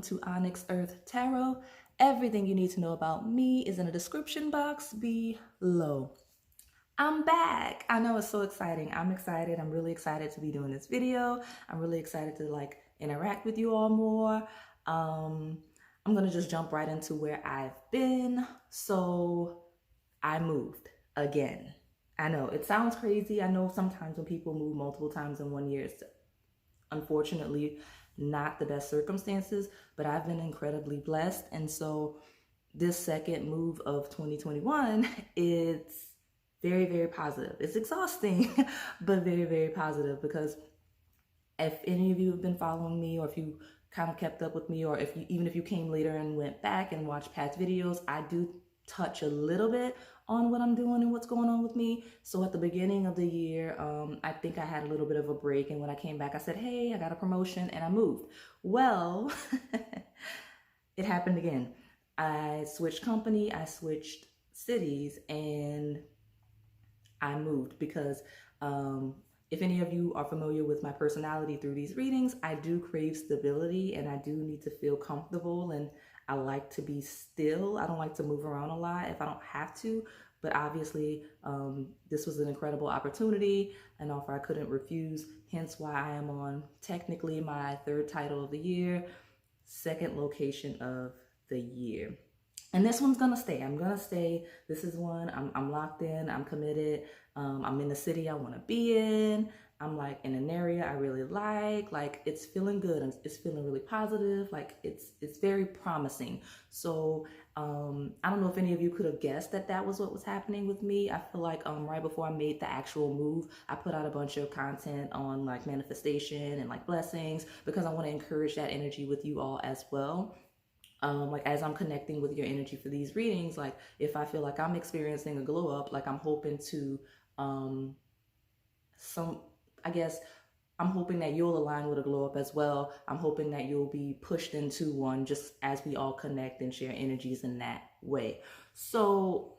to Onyx Earth Tarot. Everything you need to know about me is in the description box below. I'm back. I know, it's so exciting. I'm excited. I'm really excited to be doing this video. I'm really excited to interact with you all more. I'm gonna just jump right into where I've been. So I moved again. I know it sounds crazy. I know sometimes when people move multiple times in 1 year, it's unfortunately not the best circumstances, but I've been incredibly blessed. And so this second move of 2021, it's very, very positive. It's exhausting, but very, very positive, because if any of you have been following me, or if you kind of kept up with me, or even if you came later and went back and watched past videos, I do touch a little bit on what I'm doing and what's going on with me. So at the beginning of the year, I think I had a little bit of a break, and when I came back, I said, hey, I got a promotion and I moved. Well, it happened again. I switched company, I switched cities, and I moved because if any of you are familiar with my personality through these readings, I do crave stability, and I do need to feel comfortable, and I like to be still. I don't like to move around a lot if I don't have to, but obviously this was an incredible opportunity, an offer I couldn't refuse, hence why I am on technically my third title of the year, second location of the year. And this one's gonna stay. I'm gonna stay. This is one I'm locked in. I'm committed. I'm in the city I want to be in. I'm in an area I really like. It's feeling good. It's feeling really positive. It's very promising. So I don't know if any of you could have guessed that was what was happening with me. I feel like right before I made the actual move, I put out a bunch of content on manifestation and blessings, because I want to encourage that energy with you all as well. As I'm connecting with your energy for these readings, if I feel like I'm experiencing a glow up, I'm hoping to, I'm hoping that you'll align with a glow up as well. I'm hoping that you'll be pushed into one, just as we all connect and share energies in that way. So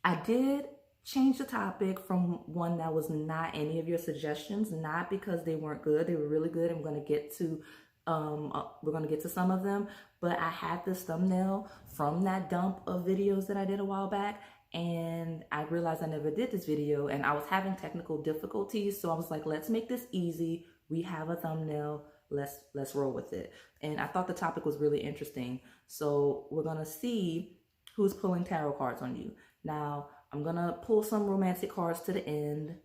I did change the topic from one that was not any of your suggestions, not because they weren't good. They were really good. I'm going to get to we're going to get to some of them, but I had this thumbnail from that dump of videos that I did a while back, and I realized I never did this video, and I was having technical difficulties. So I was like, let's make this easy. We have a thumbnail. Let's roll with it. And I thought the topic was really interesting. So we're going to see who's pulling tarot cards on you. Now, I'm going to pull some romantic cards to the end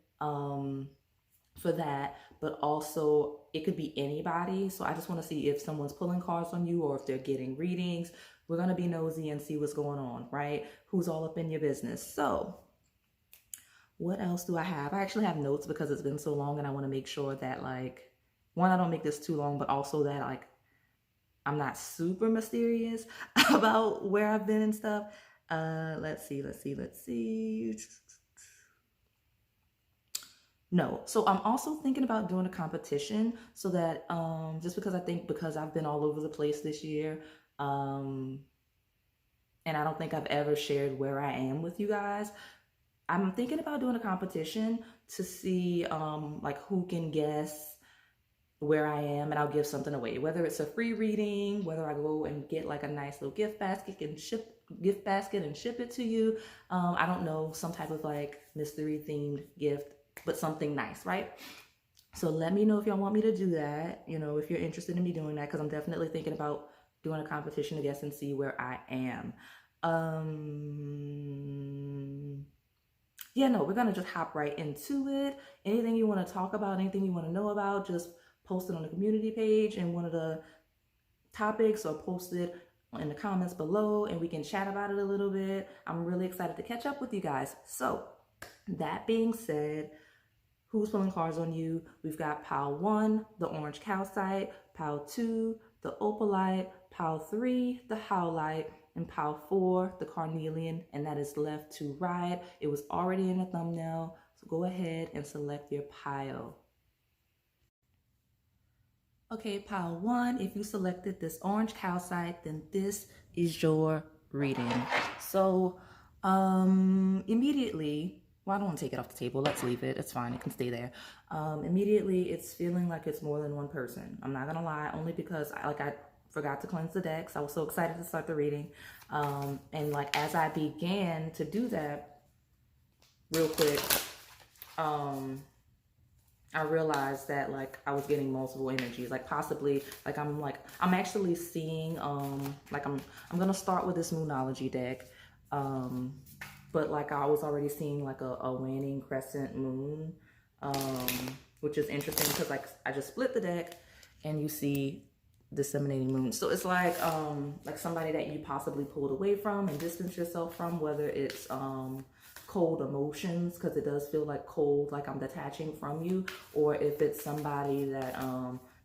for that, but also it could be anybody. So I just want to see if someone's pulling cards on you or if they're getting readings. We're going to be nosy and see what's going on, right? Who's all up in your business. So what else do I have? I actually have notes because it's been so long, and I want to make sure that one, I don't make this too long, but also that I'm not super mysterious about where I've been and stuff. Let's see. No. So I'm also thinking about doing a competition, so that just because I've been all over the place this year, and I don't think I've ever shared where I am with you guys. I'm thinking about doing a competition to see who can guess where I am, and I'll give something away, whether it's a free reading, whether I go and get a nice little gift basket and ship it to you. I don't know, some type of mystery themed gift, but something nice, right? So let me know if y'all want me to do that, if you're interested in me doing that, because I'm definitely thinking about doing a competition to guess and see where I am. Yeah, no, we're gonna just hop right into it. Anything you want to talk about, anything you want to know about, just post it on the community page in one of the topics, or post it in the comments below, and we can chat about it a little bit. I'm really excited to catch up with you guys. So that being said, who's pulling cards on you? We've got pile 1, the orange calcite, pile 2, the opalite, pile 3, the howlite, and pile 4, the carnelian, and that is left to right. It was already in the thumbnail, so go ahead and select your pile. Okay, pile 1, if you selected this orange calcite, then this is your reading. So immediately, well, I don't want to take it off the table. Let's leave it. It's fine. It can stay there. Immediately, it's feeling like it's more than one person. I'm not going to lie, only because I forgot to cleanse the decks. I was so excited to start the reading. And like as I began to do that real quick, I realized that like I was getting multiple energies, like possibly I'm actually seeing like I'm gonna start with this Moonology deck, but like I was already seeing like a waning crescent moon, which is interesting because like I just split the deck and you see disseminating moon. So it's like somebody that you possibly pulled away from and distanced yourself from, whether it's cold emotions, because it does feel like cold, like I'm detaching from you, or if it's somebody that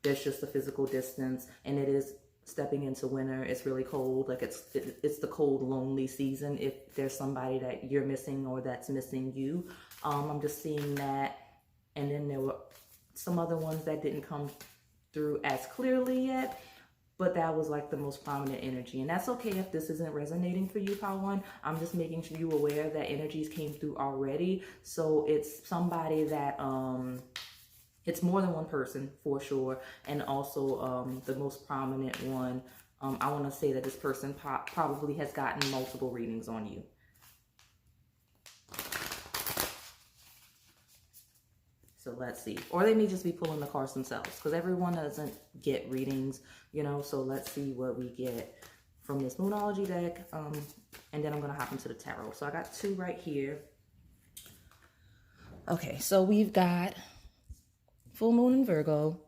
there's just a physical distance and it is stepping into winter. It's really cold, like it's the cold, lonely season. If there's somebody that you're missing or that's missing you, I'm just seeing that. And then there were some other ones that didn't come through as clearly yet, but that was like the most prominent energy. And that's okay if this isn't resonating for you, Power One. I'm just making sure you aware that energies came through already. So it's somebody that, it's more than one person for sure. And also the most prominent one, I want to say that this person probably has gotten multiple readings on you. So let's see. Or they may just be pulling the cards themselves, because everyone doesn't get readings, you know. So let's see what we get from this Moonology deck. And then I'm going to hop into the tarot. So I got two right here. Okay, so we've got full moon in Virgo.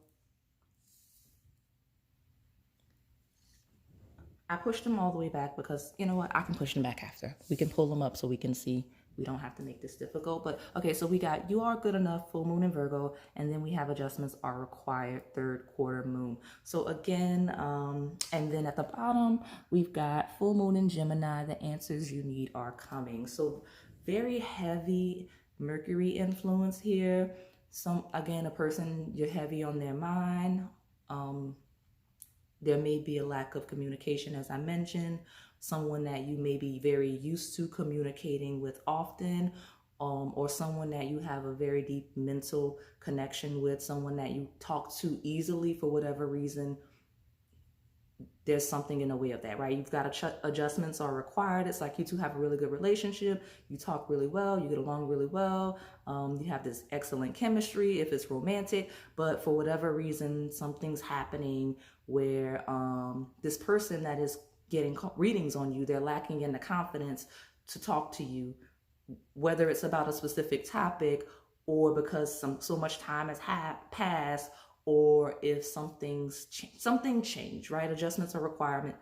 I pushed them all the way back because, you know what, I can push them back after. We can pull them up so we can see. We don't have to make this difficult. But okay, so we got you are good enough, full moon in Virgo, and then we have adjustments are required, third quarter moon. So again, and then at the bottom, we've got full moon in Gemini. The answers you need are coming. So very heavy Mercury influence here. Again, a person, you're heavy on their mind. There may be a lack of communication, as I mentioned, someone that you may be very used to communicating with often, or someone that you have a very deep mental connection with, someone that you talk to easily for whatever reason. There's something in the way of that, right? You've got adjustments are required. It's like you two have a really good relationship. You talk really well. You get along really well. You have this excellent chemistry if it's romantic, but for whatever reason, something's happening where this person that is getting readings on you, they're lacking in the confidence to talk to you, whether it's about a specific topic or because so much time has passed, or if something changed, right? Adjustments are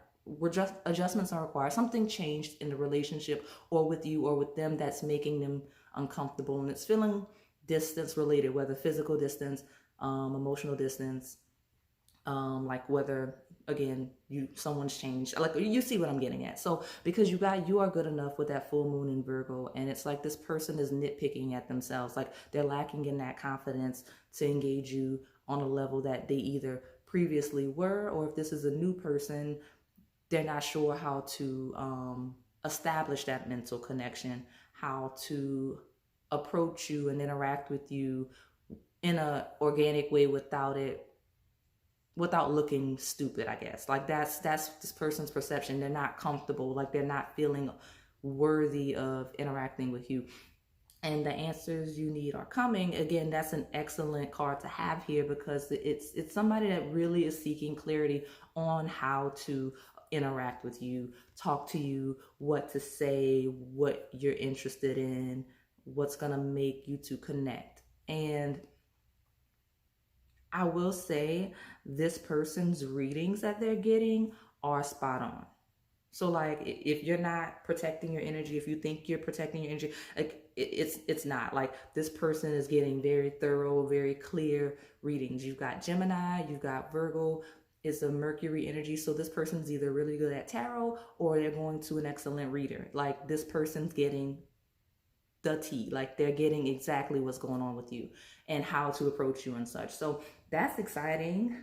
adjustments are required. Something changed in the relationship or with you or with them that's making them uncomfortable, and it's feeling distance related, whether physical distance, emotional distance, like whether again someone's changed, like you see what I'm getting at. So because you are good enough with that full moon in Virgo, and it's like this person is nitpicking at themselves, like they're lacking in that confidence to engage you on a level that they either previously were, or if this is a new person, they're not sure how to establish that mental connection, how to approach you and interact with you in a organic way without looking stupid, I guess. Like that's this person's perception. They're not comfortable, like they're not feeling worthy of interacting with you. And the answers you need are coming. Again, that's an excellent card to have here because it's somebody that really is seeking clarity on how to interact with you, talk to you, what to say, what you're interested in, what's gonna make you two connect. And I will say this person's readings that they're getting are spot on. So like if you're not protecting your energy, if you think you're protecting your energy, like it's not. Like this person is getting very thorough, very clear readings. You've got Gemini, you've got Virgo. It's a Mercury energy. So this person's either really good at tarot or they're going to an excellent reader. Like this person's getting the tea, like they're getting exactly what's going on with you and how to approach you and such. So that's exciting.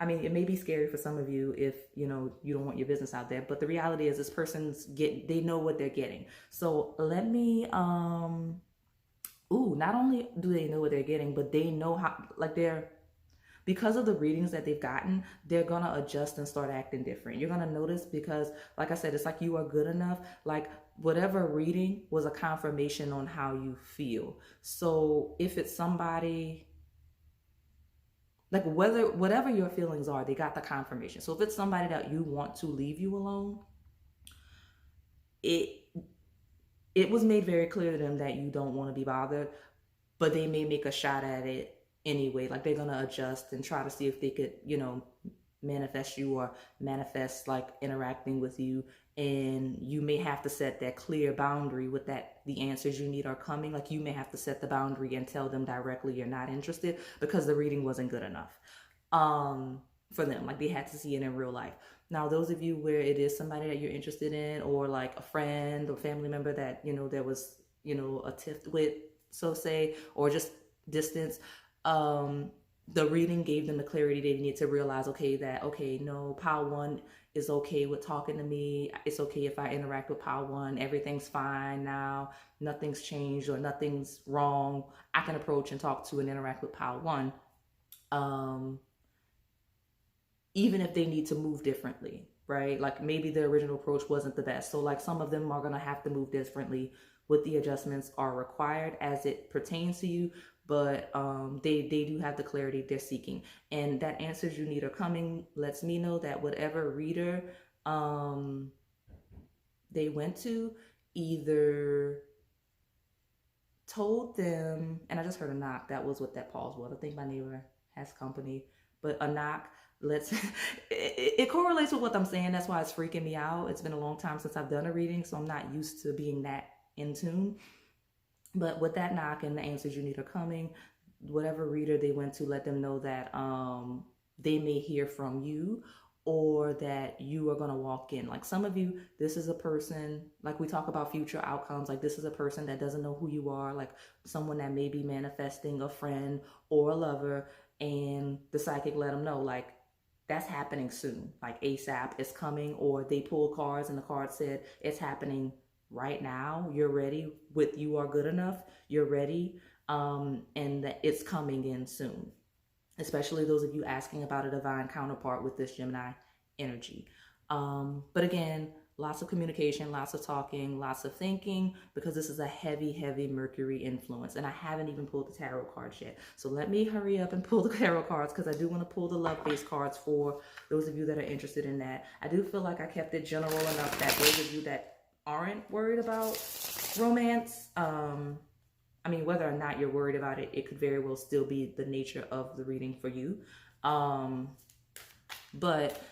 I mean, it may be scary for some of you if, you know, you don't want your business out there, but the reality is this person's they know what they're getting. So let me, not only do they know what they're getting, but they know how, like because of the readings that they've gotten, they're going to adjust and start acting different. You're going to notice because, like I said, it's like you are good enough. Like whatever reading was a confirmation on how you feel. So if it's somebody, like whatever your feelings are, they got the confirmation. So if it's somebody that you want to leave you alone, it was made very clear to them that you don't want to be bothered, but they may make a shot at it anyway. Like they're gonna adjust and try to see if they could, manifest you or manifest like interacting with you. And you may have to set that clear boundary with that the answers you need are coming. Like you may have to set the boundary and tell them directly you're not interested because the reading wasn't good enough for them. Like they had to see it in real life. Now, those of you where it is somebody that you're interested in, or like a friend or family member that, there was, a tiff with, so say, or just distance, the reading gave them the clarity they need to realize, no, Pile 1 is okay with talking to me. It's okay if I interact with Pile 1. Everything's fine now. Nothing's changed or nothing's wrong. I can approach and talk to and interact with Pile 1. Even if they need to move differently, right? Like maybe the original approach wasn't the best. So like some of them are going to have to move differently. What the adjustments are required as it pertains to you, but they do have the clarity they're seeking. And that answers you need are coming lets me know that whatever reader they went to either told them, and I just heard a knock. That was what that pause was. I think my neighbor has company, but a knock. It correlates with what I'm saying. That's why it's freaking me out. It's been a long time since I've done a reading, so I'm not used to being that in tune. But with that knock and the answers you need are coming, whatever reader they went to, let them know that they may hear from you, or that you are going to walk in. Like some of you, this is a person, like we talk about future outcomes, like this is a person that doesn't know who you are, like someone that may be manifesting a friend or a lover, and the psychic let them know, like, that's happening soon, like ASAP, it's coming. Or they pull cards and the card said it's happening right now. You're ready. With you are good enough. You're ready, and that it's coming in soon. Especially those of you asking about a divine counterpart with this Gemini energy. But again, lots of communication, lots of talking, lots of thinking, because this is a heavy, heavy Mercury influence. And I haven't even pulled the tarot cards yet. So let me hurry up and pull the tarot cards, because I do want to pull the love-based cards for those of you that are interested in that. I do feel like I kept it general enough that those of you that aren't worried about romance, I mean, whether or not you're worried about it, it could very well still be the nature of the reading for you. But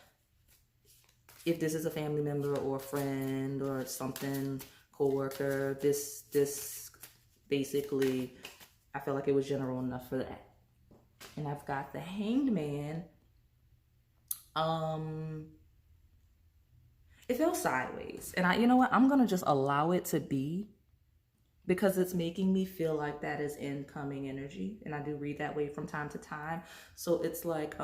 if this is a family member or a friend or something, coworker, this basically, I feel like it was general enough for that. And I've got the Hanged Man. It fell sideways. And you know what? I'm going to just allow it to be, because it's making me feel like that is incoming energy. And I do read that way from time to time. So it's like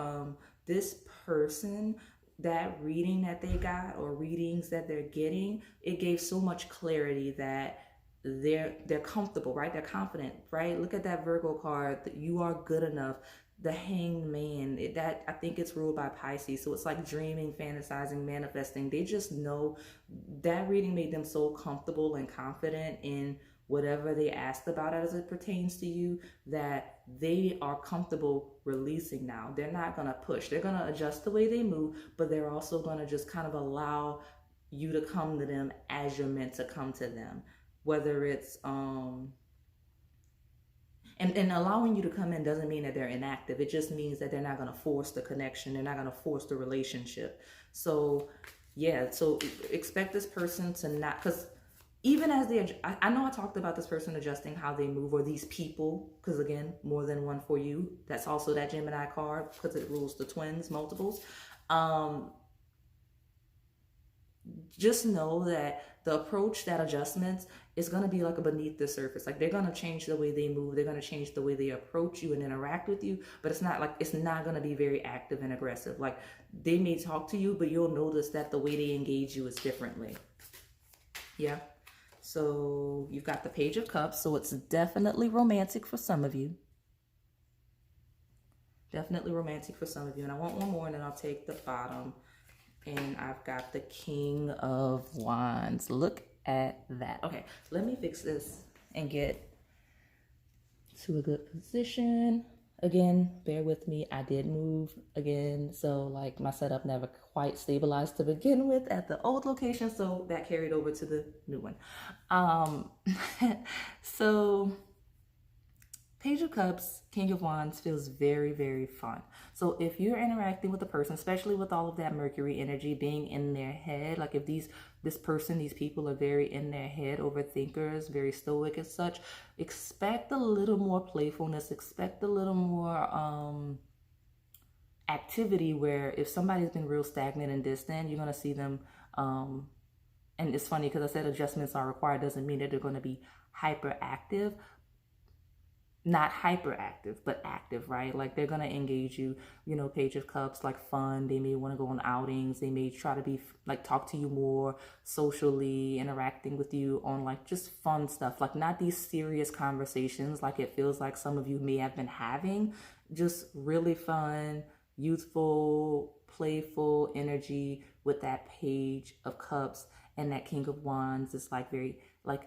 this person, that reading that they got, or readings that they're getting, it gave so much clarity that they're comfortable, right? They're confident, right? Look at that Virgo card, that you are good enough. The Hanged Man, that I think it's ruled by Pisces. So it's like dreaming, fantasizing, manifesting. They just know that reading made them so comfortable and confident in whatever they asked about as it pertains to you, that they are comfortable releasing now. They're not going to push. They're going to adjust the way they move, but they're also going to just kind of allow you to come to them as you're meant to come to them. Whether it's, and allowing you to come in doesn't mean that they're inactive. It just means that they're not going to force the connection. They're not going to force the relationship. So yeah, so expect this person to not, because even as I know I talked about this person adjusting how they move, or these people, because again, more than one for you. That's also that Gemini card, because it rules the twins, multiples. Just know that the approach, that adjustments, is going to be like a beneath the surface. Like they're going to change the way they move. They're going to change the way they approach you and interact with you. But it's not going to be very active and aggressive. Like they may talk to you, but you'll notice that the way they engage you is differently. Yeah. So you've got the Page of Cups. So it's definitely romantic for some of you. Definitely romantic for some of you. And I want one more, and then I'll take the bottom. And I've got the King of Wands. Look at that. Okay, let me fix this and get to a good position. Again, bear with me. I did move again. So like my setup never quite stabilized to begin with at the old location. So that carried over to the new one. So Page of Cups, King of Wands feels very, very fun. So if you're interacting with a person, especially with all of that Mercury energy being in their head, like if these people are very in their head, overthinkers, very stoic and such, expect a little more playfulness, expect a little more activity, where if somebody's been real stagnant and distant, you're going to see them. And it's funny because I said adjustments are required doesn't mean that they're going to be hyperactive. Not hyperactive, but active, right? Like they're going to engage you, you know, Page of Cups, like fun. They may want to go on outings. They may try to be like, talk to you more socially, interacting with you on like just fun stuff, like not these serious conversations like it feels like some of you may have been having. Just really fun, youthful, playful energy with that Page of Cups and that King of Wands. Is like very like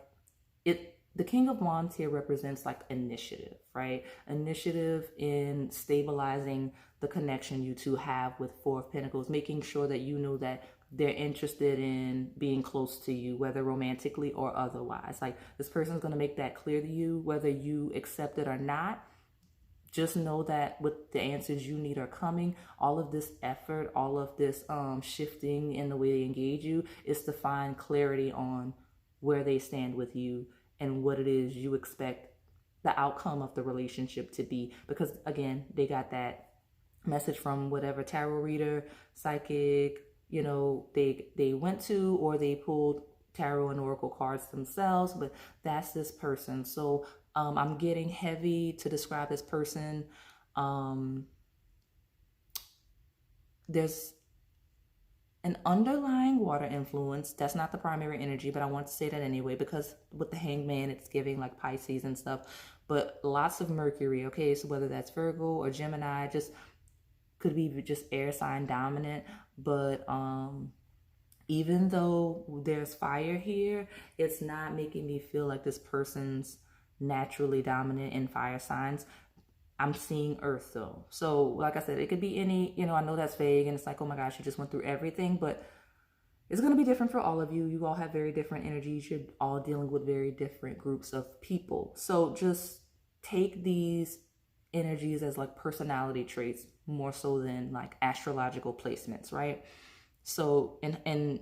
it. The King of Wands here represents like initiative, right? Initiative in stabilizing the connection you two have with Four of Pentacles, making sure that you know that they're interested in being close to you, whether romantically or otherwise. Like this person's going to make that clear to you, whether you accept it or not. Just know that with the answers you need are coming. All of this effort, all of this shifting in the way they engage you is to find clarity on where they stand with you and what it is you expect the outcome of the relationship to be. Because again, they got that message from whatever tarot reader, psychic, you know, they went to, or they pulled tarot and oracle cards themselves, but that's this person. So I'm getting heavy to describe this person. There's an underlying water influence. That's not the primary energy, but I want to say that anyway, because with the Hangman, it's giving like Pisces and stuff, but lots of Mercury. Okay, so whether that's Virgo or Gemini, just could be just air sign dominant. But even though there's fire here, it's not making me feel like this person's naturally dominant in fire signs. I'm seeing earth though. So like I said, it could be any, you know, I know that's vague and it's like, oh my gosh, you just went through everything, but it's going to be different for all of you. You all have very different energies. You're all dealing with very different groups of people. So just take these energies as like personality traits more so than like astrological placements, right? So, and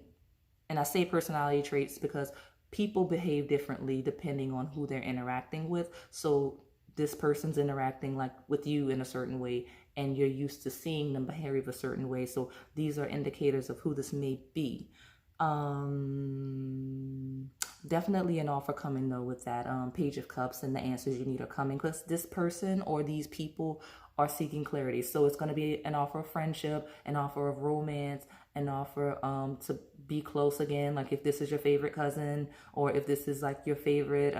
I say personality traits because people behave differently depending on who they're interacting with. So this person's interacting like with you in a certain way, and you're used to seeing them behave a certain way. So these are indicators of who this may be. Definitely an offer coming though with that Page of Cups, and the answers you need are coming because this person or these people are seeking clarity. So it's going to be an offer of friendship, an offer of romance, an offer to be close again. Like if this is your favorite cousin, or if this is like your favorite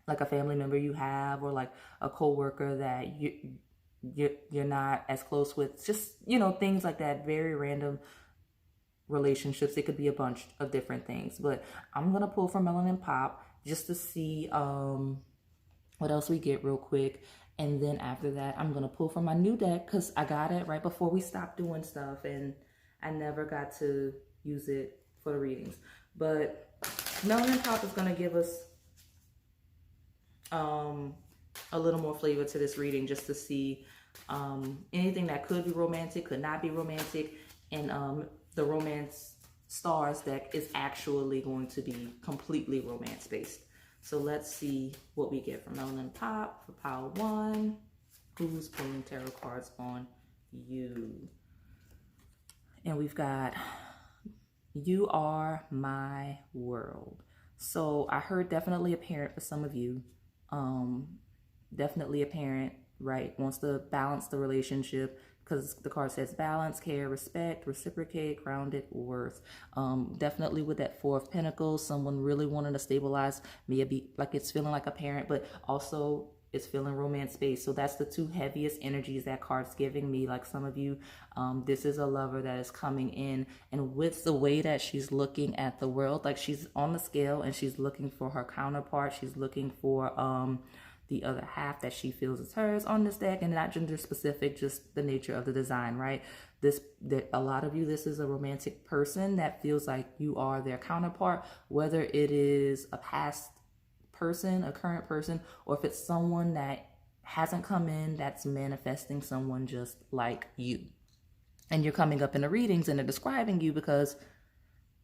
like a family member you have, or like a coworker that you're not as close with. Just, you know, things like that. Very random relationships. It could be a bunch of different things, but I'm gonna pull from Melanin Pop just to see what else we get real quick, and then after that I'm gonna pull from my new deck because I got it right before we stopped doing stuff and I never got to use it for the readings. But Melanin Pop is gonna give us a little more flavor to this reading, just to see anything that could be romantic, could not be romantic, and the romance stars deck is actually going to be completely romance based. So let's see what we get from Melanin Pop for Pile 1. Who's pulling tarot cards on you? And we've got You Are My World. So I heard definitely a parent for some of you. Definitely a parent, right? Wants to balance the relationship because the card says balance, care, respect, reciprocate, grounded, worth. Definitely with that Four of Pentacles, someone really wanting to stabilize, maybe like it's feeling like a parent, but also is feeling romance space. So that's the two heaviest energies that card's giving me. Like some of you, this is a lover that is coming in, and with the way that she's looking at the world, like she's on the scale and she's looking for her counterpart. She's looking for the other half that she feels is hers on this deck, and not gender specific, just the nature of the design, right? That a lot of you, this is a romantic person that feels like you are their counterpart, whether it is a past person, a current person, or if it's someone that hasn't come in that's manifesting someone just like you. And you're coming up in the readings and they're describing you because,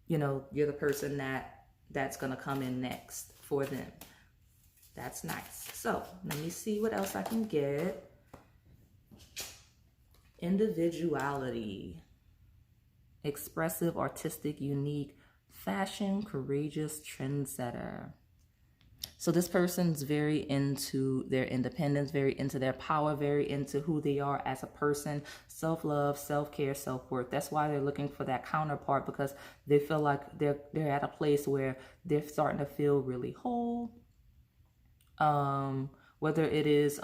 you know, you're the person that's going to come in next for them. That's nice. So let me see what else I can get. Individuality. Expressive, artistic, unique, fashion, courageous, trendsetter. So this person's very into their independence, very into their power, very into who they are as a person, self-love, self-care, self-worth. That's why they're looking for that counterpart, because they feel like they're at a place where they're starting to feel really whole. Whether it is,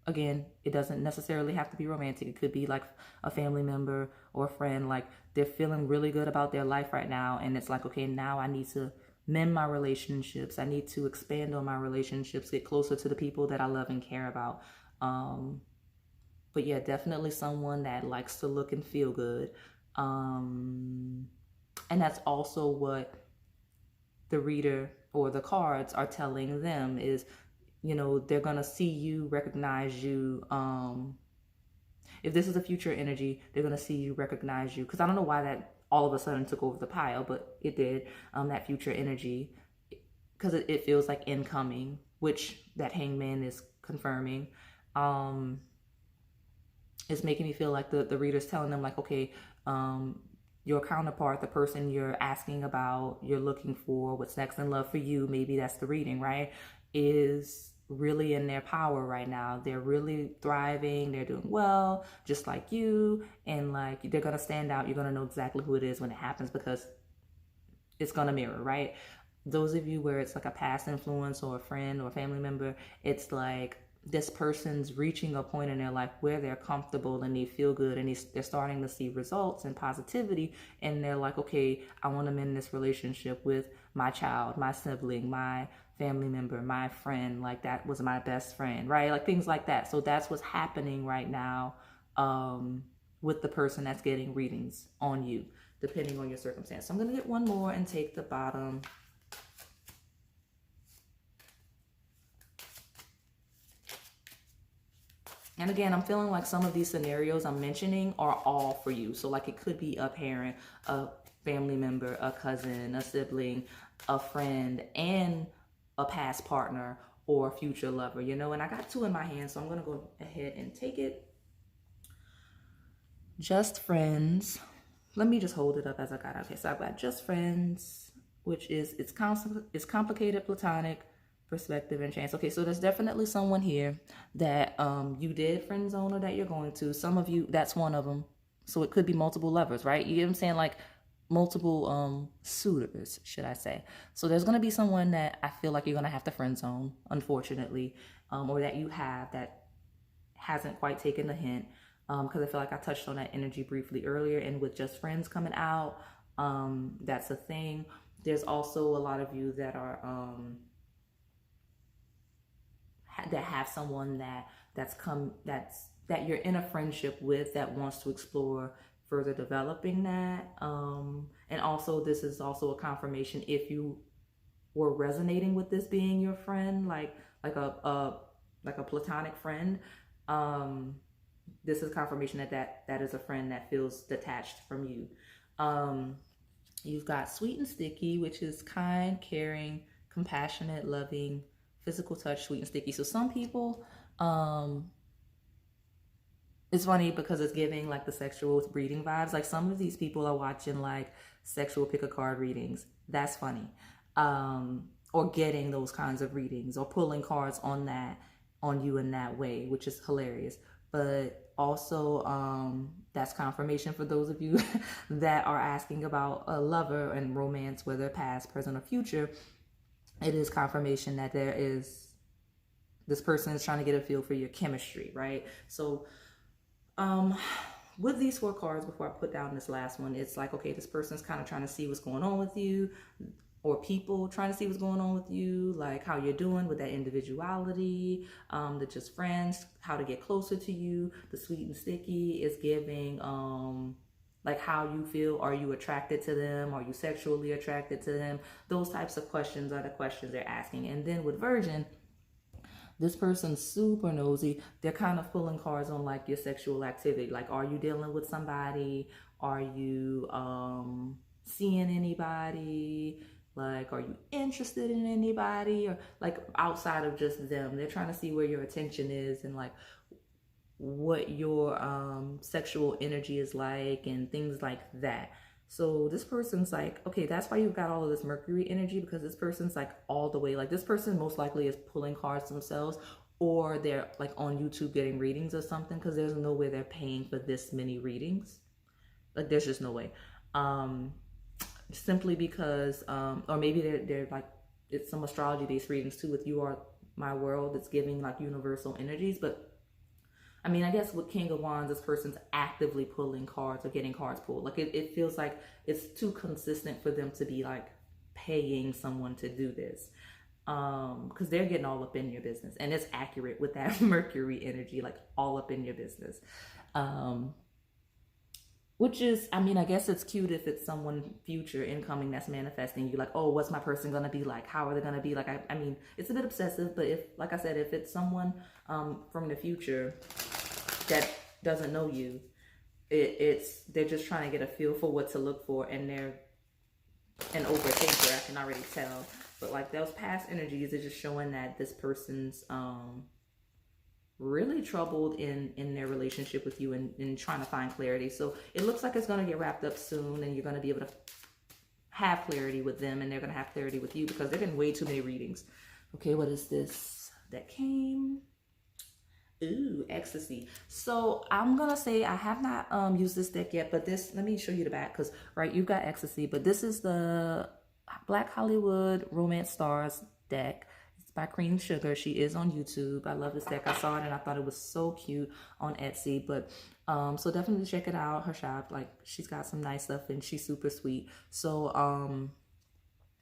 again, it doesn't necessarily have to be romantic. It could be like a family member or a friend. Like they're feeling really good about their life right now. And it's like, okay, now I need to mend my relationships. I need to expand on my relationships, get closer to the people that I love and care about. But yeah, definitely someone that likes to look and feel good. And that's also what the reader or the cards are telling them is, you know, they're going to see you, recognize you. If this is a future energy, they're going to see you, recognize you. Because I don't know why that all of a sudden took over the pile, but it did. That future energy, because it feels like incoming, which that hangman is confirming. It's making me feel like the reader's telling them like, okay, your counterpart, the person you're asking about, you're looking for, what's next in love for you, maybe that's the reading, right, is really in their power right now. They're really thriving. They're doing well, just like you. And like, they're going to stand out. You're going to know exactly who it is when it happens, because it's going to mirror, right? Those of you where it's like a past influence or a friend or a family member, it's like this person's reaching a point in their life where they're comfortable and they feel good, and they're starting to see results and positivity, and they're like, okay, I want to mend this relationship with my child, my sibling, my family member, my friend, like that was my best friend, right? Like things like that. So that's what's happening right now with the person that's getting readings on you, depending on your circumstance. So I'm going to get one more and take the bottom. And again, I'm feeling like some of these scenarios I'm mentioning are all for you. So like it could be a parent, a family member, a cousin, a sibling, a friend, and a past partner or future lover, you know. And I got two in my hand, so I'm going to go ahead and take it. Just friends. Let me just hold it up as I got out. Okay, so I've got just friends, which is it's complicated, platonic, perspective, and chance. Okay, so there's definitely someone here that you did friend zone or that you're going to. Some of you, that's one of them. So it could be multiple lovers, right? You get what I'm saying? Like multiple suitors, should I say. So there's going to be someone that I feel like you're going to have to friend zone, unfortunately, or that you have that hasn't quite taken the hint, because I feel like I touched on that energy briefly earlier. And with just friends coming out, that's a thing. There's also a lot of you that are that have someone that you're in a friendship with that wants to explore further developing that. And also this is also a confirmation if you were resonating with this being your friend, like a platonic friend. This is confirmation that is a friend that feels detached from you. You've got sweet and sticky, which is kind, caring, compassionate, loving, physical touch, sweet and sticky. So some people, it's funny because it's giving like the sexual reading vibes. Like some of these people are watching like sexual pick a card readings. That's funny. Or getting those kinds of readings or pulling cards on you in that way, which is hilarious. But also that's confirmation for those of you that are asking about a lover and romance, whether past, present, or future. It is confirmation that there is this person is trying to get a feel for your chemistry, right? So with these 4 cards, before I put down this last one, it's like, okay, this person's kind of trying to see what's going on with you, or people trying to see what's going on with you, like how you're doing with that individuality, the just friends, how to get closer to you. The sweet and sticky is giving like how you feel. Are you attracted to them? Are you sexually attracted to them? Those types of questions are the questions they're asking. And then with Virgin, this person's super nosy. They're kind of pulling cards on like your sexual activity. Like, are you dealing with somebody? Are you seeing anybody? Like, are you interested in anybody? Or like outside of just them? They're trying to see where your attention is and like what your sexual energy is like and things like that. So this person's like, okay, that's why you've got all of this Mercury energy, because this person's like all the way, like this person most likely is pulling cards themselves, or they're like on YouTube getting readings or something, because there's no way they're paying for this many readings. Like there's just no way. Simply because, or maybe they're like, it's some astrology based readings too with You Are My World. It's giving like universal energies, but I mean, I guess with King of Wands, this person's actively pulling cards or getting cards pulled. Like it feels like it's too consistent for them to be like paying someone to do this. Because they're getting all up in your business. And it's accurate with that Mercury energy, like all up in your business. Which is, I mean, I guess it's cute if it's someone future incoming that's manifesting you. Like, oh, what's my person going to be like? How are they going to be like? I mean, it's a bit obsessive, but if, like I said, if it's someone from the future that doesn't know you, they're just trying to get a feel for what to look for, and they're an overthinker, I can already tell. But like those past energies are just showing that this person's really troubled in their relationship with you and trying to find clarity. So it looks like it's going to get wrapped up soon, and you're going to be able to have clarity with them, and they're going to have clarity with you, because they're getting way too many readings. Okay, what is this that came? Ooh, ecstasy. So I'm gonna say I have not used this deck yet, but this, let me show you the back, because right, you've got ecstasy, but this is the Black Hollywood Romance Stars deck. It's by Cream Sugar. She is on YouTube. I love this deck. I saw it and I thought it was so cute on Etsy. But so definitely check it out, her shop. Like, she's got some nice stuff and she's super sweet. So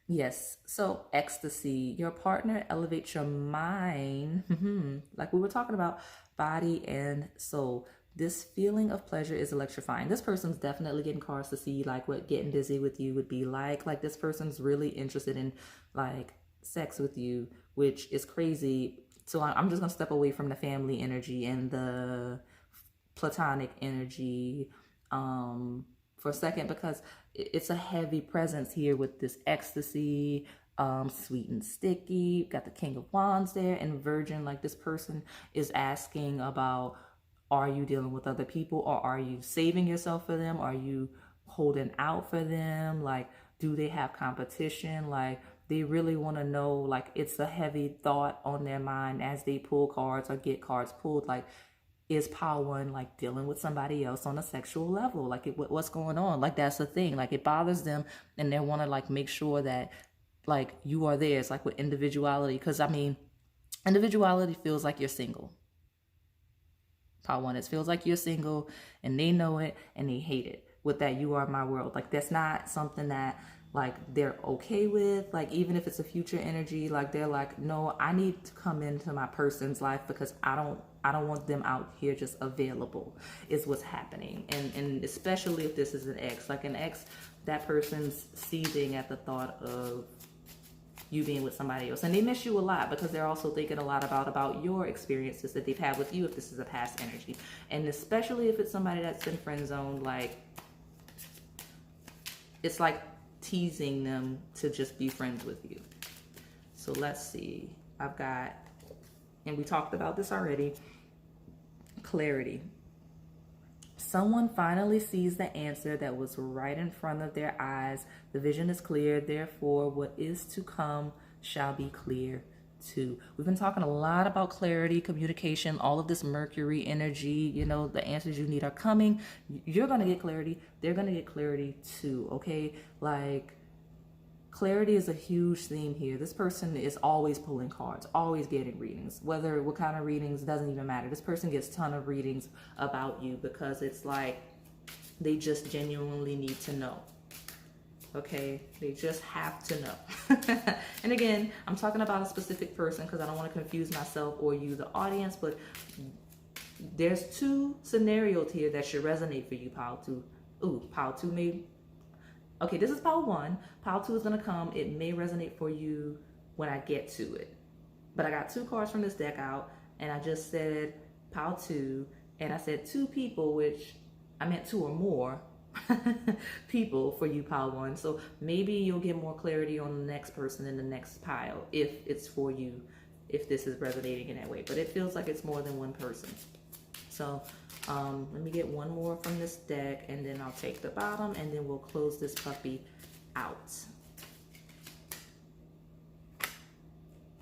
yes, so ecstasy. Your partner elevates your mind. Like we were talking about, body and soul. This feeling of pleasure is electrifying. This person's definitely getting cards to see like what getting busy with you would be like. Like this person's really interested in like sex with you, which is crazy. So I'm just gonna step away from the family energy and the platonic energy for a second, because it's a heavy presence here with this ecstasy, sweet and sticky. Got the King of Wands there, and Virgin. Like this person is asking about, are you dealing with other people, or are you saving yourself for them? Are you holding out for them? Like, do they have competition? Like, they really want to know. Like, it's a heavy thought on their mind as they pull cards or get cards pulled. Like, is Power One like dealing with somebody else on a sexual level? Like, what's going on? Like, that's the thing. Like, it bothers them, and they want to like make sure that like you are theirs. Like with individuality, because I mean, individuality feels like you're single. Power One, it feels like you're single, and they know it and they hate it with that You Are My World. Like, that's not something that like they're okay with. Like, even if it's a future energy, like they're like, no, I need to come into my person's life, because I don't want them out here just available, is what's happening. And especially if this is an ex, like an ex, that person's seething at the thought of you being with somebody else, and they miss you a lot, because they're also thinking a lot about your experiences that they've had with you, if this is a past energy. And especially if it's somebody that's been friend zoned, like it's like teasing them to just be friends with you. So let's see, I've got, and we talked about this already, clarity. Someone finally sees the answer that was right in front of their eyes. The vision is clear, therefore what is to come shall be clear too. We've been talking a lot about clarity, communication, all of this Mercury energy. You know, the answers you need are coming. You're going to get clarity. They're going to get clarity too, okay? Like, clarity is a huge theme here. This person is always pulling cards, always getting readings. Whether what kind of readings doesn't even matter. This person gets a ton of readings about you because it's like they just genuinely need to know. Okay, they just have to know. And again, I'm talking about a specific person because I don't want to confuse myself or you, the audience, but there's two scenarios here that should resonate for you, pile 2. Ooh, pile 2 may... Okay, this is pile 1. Pile 2 is going to come. It may resonate for you when I get to it. But I got 2 cards from this deck out, and I just said pile 2, and I said 2 people, which I meant 2 or more people for you, pile 1. So maybe you'll get more clarity on the next person in the next pile if it's for you, if this is resonating in that way. But it feels like it's more than one person. So let me get one more from this deck, and then I'll take the bottom, and then we'll close this puppy out.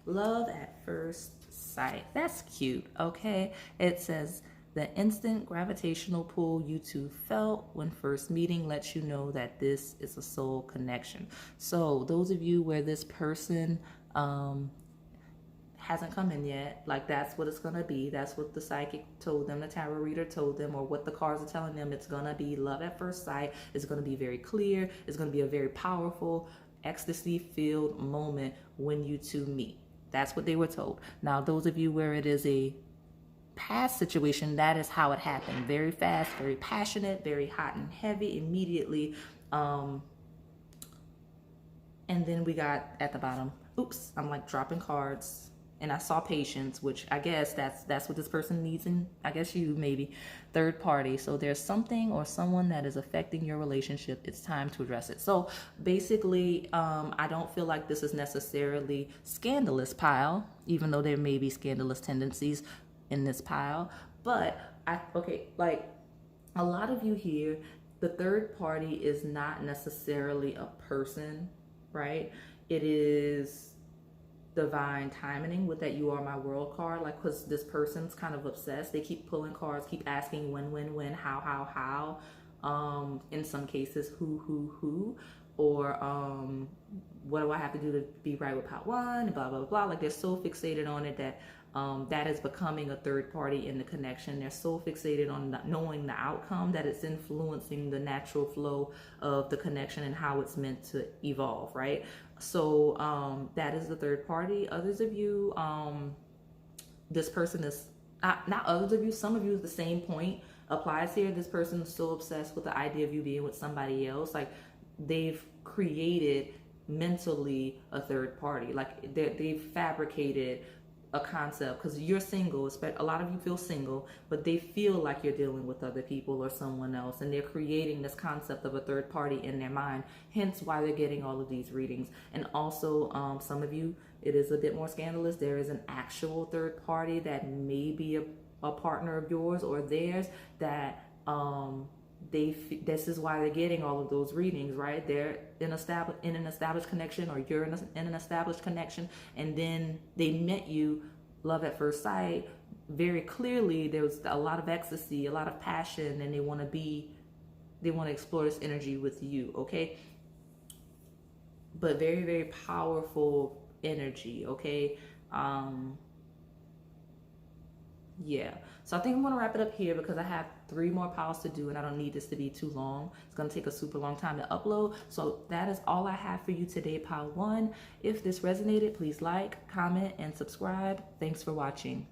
Love at first sight. That's cute, okay? It says, the instant gravitational pull you two felt when first meeting lets you know that this is a soul connection. So those of you where this person hasn't come in yet, like that's what it's gonna be. That's what the psychic told them, the tarot reader told them, or what the cards are telling them. It's gonna be love at first sight. It's gonna be very clear. It's gonna be a very powerful, ecstasy-filled moment when you two meet. That's what they were told. Now, those of you where it is a past situation, that is how it happened. Very fast, very passionate, very hot and heavy immediately. And then we got at the bottom, oops, I'm like dropping cards. And I saw patience, which I guess that's what this person needs, and I guess you maybe third party. So there's something or someone that is affecting your relationship. It's time to address it. So basically, I don't feel like this is necessarily scandalous pile, even though there may be scandalous tendencies in this pile. But like a lot of you here, the third party is not necessarily a person, right? It is divine timing with that you are my world card, like, because this person's kind of obsessed. They keep pulling cards, keep asking when, how, in some cases who, or what do I have to do to be right with part 1, and blah blah blah. Like, they're so fixated on it that that is becoming a third party in the connection. They're so fixated on not knowing the outcome that it's influencing the natural flow of the connection and how it's meant to evolve, right? So that is the third party. Others of you, this person is not others of you, some of you, the same point applies here. This person is still obsessed with the idea of you being with somebody else. Like, they've created mentally a third party. Like, they've fabricated a concept, because you're single. A lot of you feel single, but they feel like you're dealing with other people or someone else, and they're creating this concept of a third party in their mind, hence why they're getting all of these readings. And also, some of you, it is a bit more scandalous. There is an actual third party that may be a partner of yours or theirs that this is why they're getting all of those readings, right? They're in an established connection, or you're in an established connection, and then they met you, love at first sight. Very clearly, there was a lot of ecstasy, a lot of passion, and they want to explore this energy with you, okay? But very, very powerful energy, okay? Yeah, so I think I'm going to wrap it up here because I have 3 more piles to do, and I don't need this to be too long. It's going to take a super long time to upload. So that is all I have for you today, pile 1. If this resonated, please like, comment, and subscribe. Thanks for watching.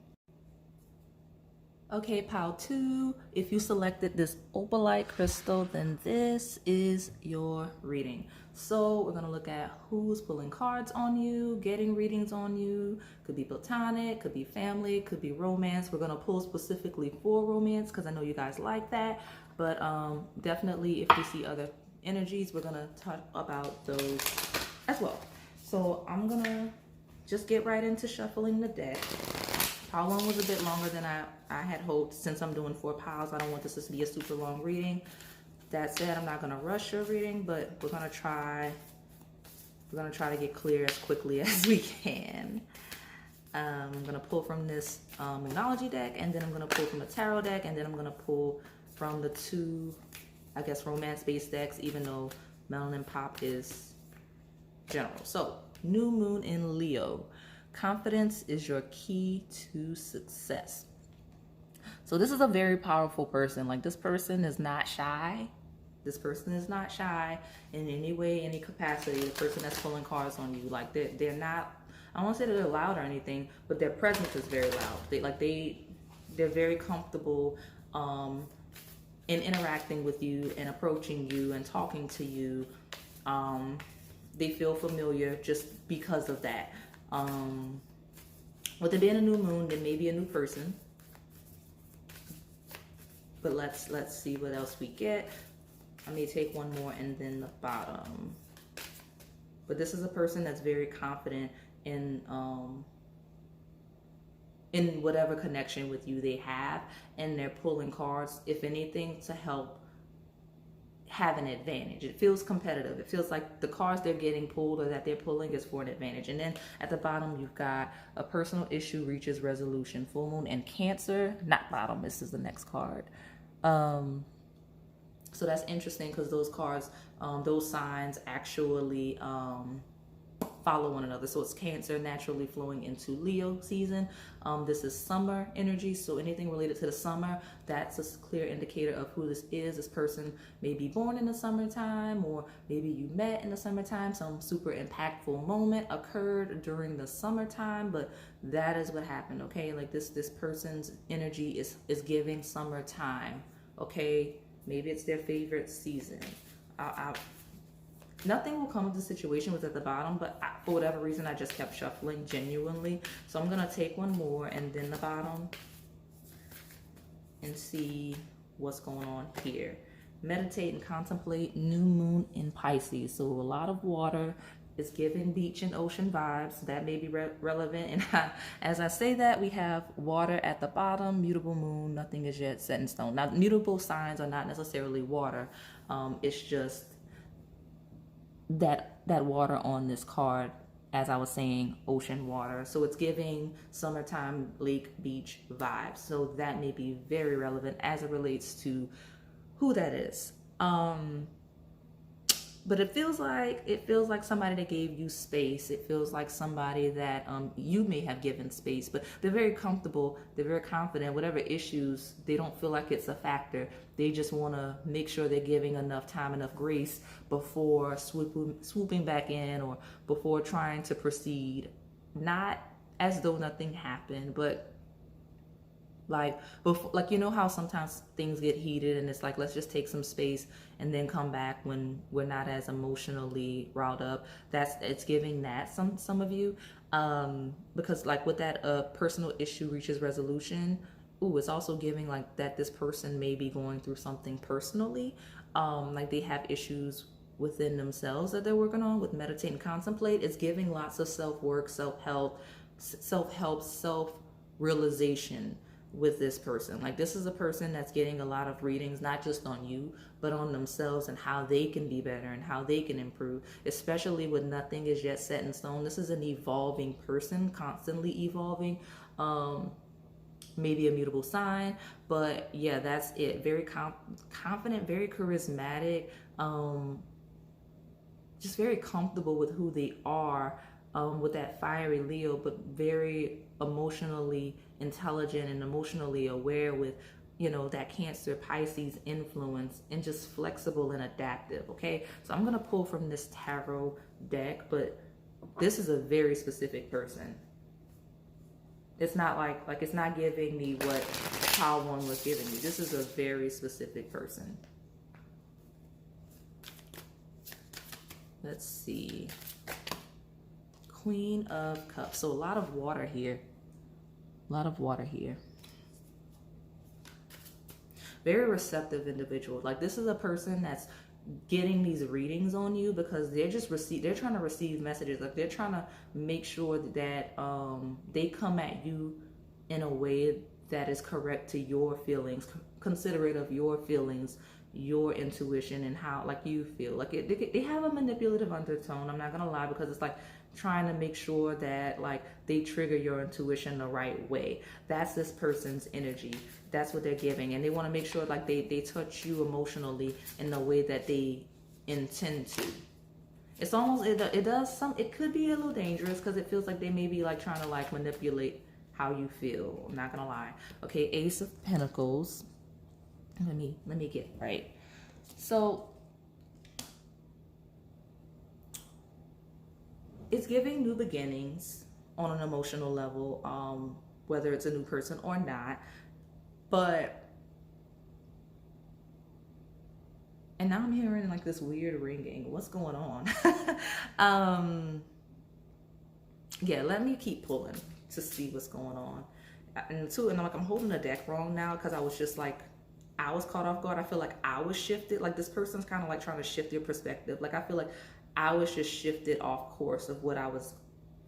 Okay, pile 2, if you selected this Opalite crystal, then this is your reading. So we're going to look at who's pulling cards on you, getting readings on you. Could be platonic, could be family, could be romance. We're going to pull specifically for romance because I know you guys like that. But definitely, if we see other energies, we're going to talk about those as well. So I'm going to just get right into shuffling the deck. Pile 1 was a bit longer than I had hoped. Since I'm doing 4 piles, I don't want this to be a super long reading. That said, I'm not going to rush your reading, but we're going to try to get clear as quickly as we can. I'm going to pull from this Astrology deck, and then I'm going to pull from the tarot deck, and then I'm going to pull from the 2, I guess, romance-based decks, even though Melanin Pop is general. So new moon in Leo. Confidence is your key to success. So this is a very powerful person. Like, this person is not shy. This person is not shy in any way, any capacity. The person that's pulling cards on you, like, they're not, I don't want to say that they're loud or anything, but their presence is very loud. They're very comfortable in interacting with you and approaching you and talking to you. They feel familiar just because of that. With it being a new moon, there may be a new person. But let's see what else we get. I may take one more and then the bottom. But this is a person that's very confident in whatever connection with you they have, and they're pulling cards, if anything, to help have an advantage. It feels competitive. It feels like the cards they're getting pulled or that they're pulling is for an advantage. And then at the bottom, you've got a personal issue reaches resolution. Full moon and Cancer. Not bottom. This is the next card. So that's interesting because those cards, those signs actually follow one another. So it's Cancer naturally flowing into Leo season. This is summer energy, so anything related to the summer, that's a clear indicator of who this is. This person may be born in the summertime, or maybe you met in the summertime. Some super impactful moment occurred during the summertime, but that is what happened. Okay, like this person's energy is giving summertime. Okay, maybe it's their favorite season. Nothing will come of the situation was at the bottom, but for whatever reason, I just kept shuffling genuinely. So I'm going to take one more and then the bottom and see what's going on here. Meditate and contemplate new moon in Pisces. So a lot of water is giving beach and ocean vibes. That may be relevant. And as I say that, we have water at the bottom, mutable moon, nothing is yet set in stone. Now, mutable signs are not necessarily water. It's just that water on this card, as I was saying, ocean water. So it's giving summertime lake beach vibes. So that may be very relevant as it relates to who that is. But it feels like somebody that gave you space. It feels like somebody that you may have given space, but they're very comfortable. They're very confident. Whatever issues, they don't feel like it's a factor. They just want to make sure they're giving enough time, enough grace before swooping back in or before trying to proceed. Not as though nothing happened, but like before, like, you know how sometimes things get heated and it's like, let's just take some space and then come back when we're not as emotionally riled up. It's giving that some of you, because like with that personal issue reaches resolution. Ooh, it's also giving like that this person may be going through something personally, like they have issues within themselves that they're working on. With meditate and contemplate, it's giving lots of self-work, self-help, self-realization with this person. Like, this is a person that's getting a lot of readings, not just on you, but on themselves and how they can be better and how they can improve, especially when nothing is yet set in stone. This is an evolving person, constantly evolving. Maybe a mutable sign, but yeah, that's it. Very confident, very charismatic, just very comfortable with who they are, with that fiery Leo, but very emotionally intelligent and emotionally aware with, you know, that Cancer Pisces influence, and just flexible and adaptive. Okay, so I'm gonna pull from this tarot deck, but this is a very specific person. It's not like it's not giving me what pile one was giving me. This is a very specific person. Let's see. Queen of Cups. So a lot of water here. A lot of water here. Very receptive individual. Like, this is a person that's getting these readings on you because they're trying to receive messages. Like, they're trying to make sure that they come at you in a way that is correct to your feelings, considerate of your feelings, your intuition, and how like you feel. Like, they have a manipulative undertone, I'm not gonna lie, because it's like trying to make sure that like they trigger your intuition the right way. That's this person's energy. That's what they're giving, and they want to make sure like they touch you emotionally in the way that they intend to. It's almost, it does some, it could be a little dangerous because it feels like they may be like trying to like manipulate how you feel. I'm not gonna lie. Okay, Ace of Pentacles. Let me get right. So it's giving new beginnings on an emotional level, whether it's a new person or not. But, and now I'm hearing like this weird ringing. What's going on? Yeah, let me keep pulling to see what's going on. And I'm holding the deck wrong now because I was just like, I was caught off guard. I feel like I was shifted. Like this person's kind of like trying to shift your perspective. Like I feel like I was just shifted off course of what I was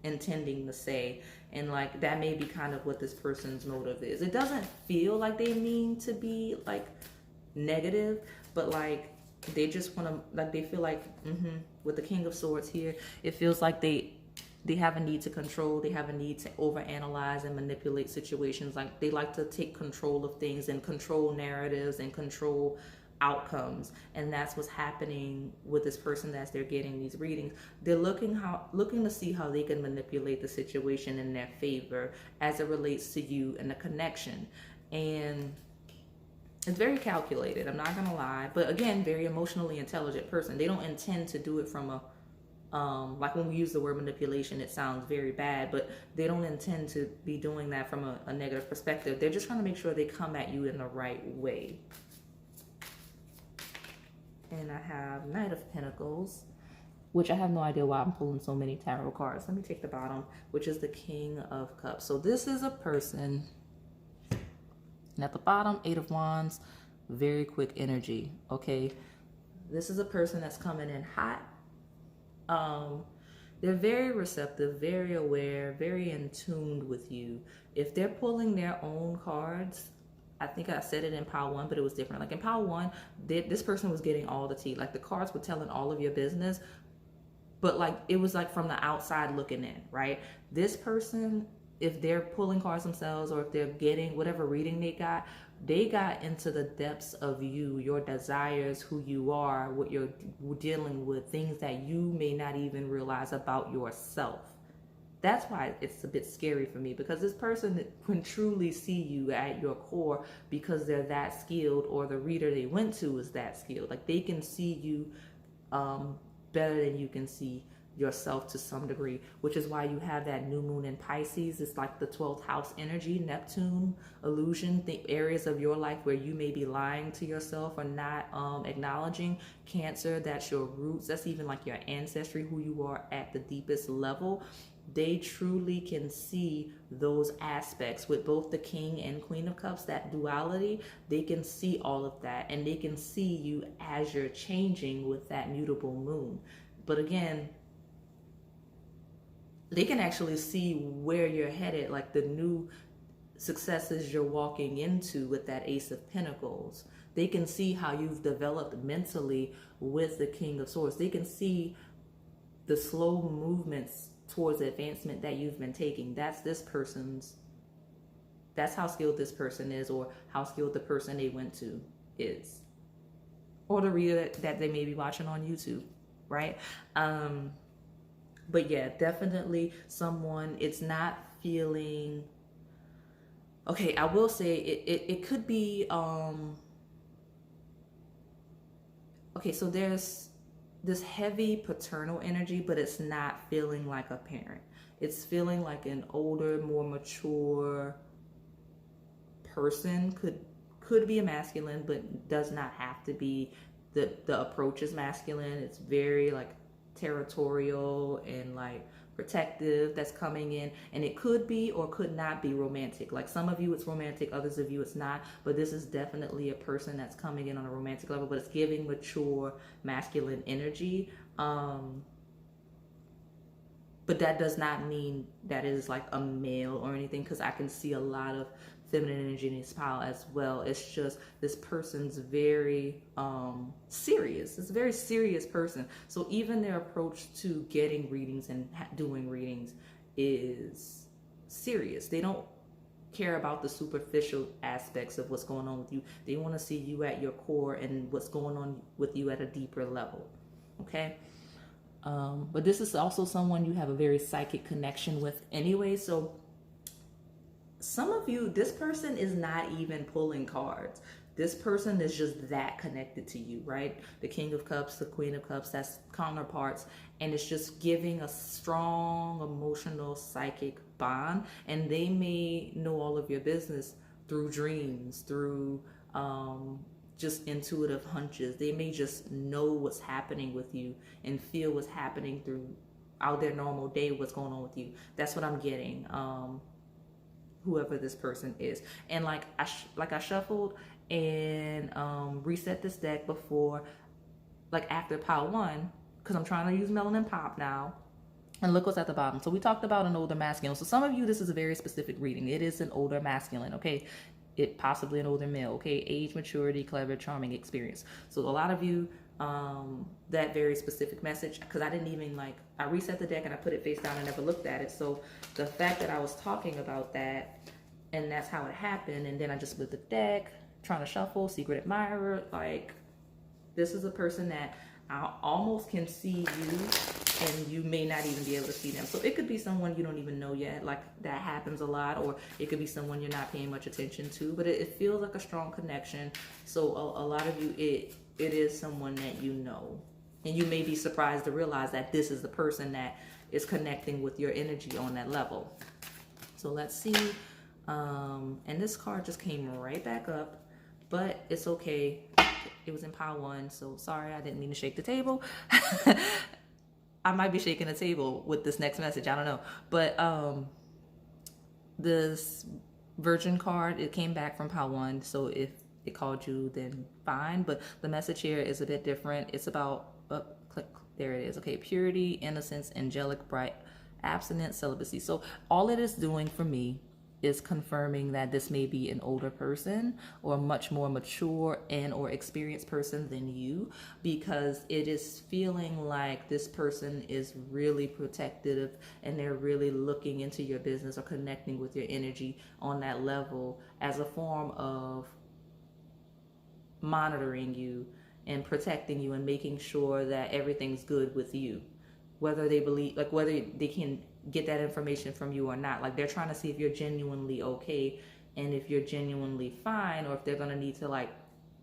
intending to say. And like that may be kind of what this person's motive is. It doesn't feel like they mean to be like negative, but like they just want to, like they feel like, with the King of Swords here, it feels like they have a need to control. They have a need to overanalyze and manipulate situations. Like they like to take control of things and control narratives and control outcomes. And that's what's happening with this person as they're getting these readings. They're looking to see how they can manipulate the situation in their favor as it relates to you and the connection. And it's very calculated, I'm not gonna lie. But again, very emotionally intelligent person. They don't intend to do it from a like when we use the word manipulation, it sounds very bad, but they don't intend to be doing that from a negative perspective. They're just trying to make sure they come at you in the right way. And I have Knight of Pentacles, which I have no idea why I'm pulling so many tarot cards. Let me take the bottom, which is the King of Cups. So this is a person, and at the bottom, Eight of Wands, very quick energy, okay? This is a person that's coming in hot. They're very receptive, very aware, very in tune with you. If they're pulling their own cards, I think I said it in Pile 1, but it was different. Like in Pile 1, this person was getting all the tea. Like the cards were telling all of your business, but like it was like from the outside looking in, right? This person, if they're pulling cards themselves or if they're getting whatever reading they got into the depths of you, your desires, who you are, what you're dealing with, things that you may not even realize about yourself. That's why it's a bit scary for me, because this person can truly see you at your core because they're that skilled, or the reader they went to is that skilled. Like they can see you better than you can see yourself to some degree, which is why you have that new moon in Pisces. It's like the 12th house energy, Neptune, illusion, the areas of your life where you may be lying to yourself or not acknowledging. Cancer, that's your roots. That's even like your ancestry, who you are at the deepest level. They truly can see those aspects with both the King and Queen of Cups, that duality. They can see all of that, and they can see you as you're changing with that mutable moon. But again, they can actually see where you're headed, like the new successes you're walking into with that Ace of Pentacles. They can see how you've developed mentally with the King of Swords. They can see the slow movements towards advancement that you've been taking. That's how skilled this person is, or how skilled the person they went to is, or the reader that they may be watching on YouTube, right? But yeah, definitely someone, it's not feeling, okay, I will say it could be, okay, so there's this heavy paternal energy, but it's not feeling like a parent. It's feeling like an older, more mature person. Could be a masculine, but does not have to be. The approach is masculine. It's very like territorial and like protective that's coming in, and it could be or could not be romantic. Like some of you it's romantic, others of you it's not, but this is definitely a person that's coming in on a romantic level, but it's giving mature masculine energy. But that does not mean that it is like a male or anything, because I can see a lot of feminine energy in this pile as well. It's just this person's very serious. It's a very serious person. So even their approach to getting readings and doing readings is serious. They don't care about the superficial aspects of what's going on with you. They want to see you at your core and what's going on with you at a deeper level. Okay? But this is also someone you have a very psychic connection with anyway. So some of you, this person is not even pulling cards. This person is just that connected to you, right? The King of Cups, the Queen of Cups, that's counterparts. And it's just giving a strong emotional psychic bond. And they may know all of your business through dreams, through just intuitive hunches. They may just know what's happening with you and feel what's happening throughout their normal day, what's going on with you. That's what I'm getting. Whoever this person is. And like I shuffled and reset this deck before, like after pile 1, because I'm trying to use Melanin Pop now. And look what's at the bottom. So we talked about an older masculine. So some of you, this is a very specific reading. It is an older masculine, okay? It possibly an older male, okay? Age, maturity, clever, charming, experience. So a lot of you, that very specific message, because I didn't even I reset the deck and I put it face down and never looked at it. So the fact that I was talking about that and that's how it happened, and then I just split the deck, trying to shuffle, secret admirer, this is a person that I almost can see you and you may not even be able to see them. So it could be someone you don't even know yet, that happens a lot, or it could be someone you're not paying much attention to, but it feels like a strong connection. So a lot of you, it is someone that you know, and you may be surprised to realize that this is the person that is connecting with your energy on that level. So let's see. And this card just came right back up, but it's okay. It was in pile 1, so sorry, I didn't mean to shake the table. I might be shaking the table with this next message, I don't know. But this Virgin card, it came back from pile 1, so if it called you, then fine. But the message here is a bit different. It's about, there it is. Okay, purity, innocence, angelic, bright, abstinence, celibacy. So all it is doing for me is confirming that this may be an older person or a much more mature and or experienced person than you, because it is feeling like this person is really protective and they're really looking into your business or connecting with your energy on that level as a form of monitoring you and protecting you and making sure that everything's good with you, whether they believe, whether they can get that information from you or not. They're trying to see if you're genuinely okay and if you're genuinely fine, or if they're going to need to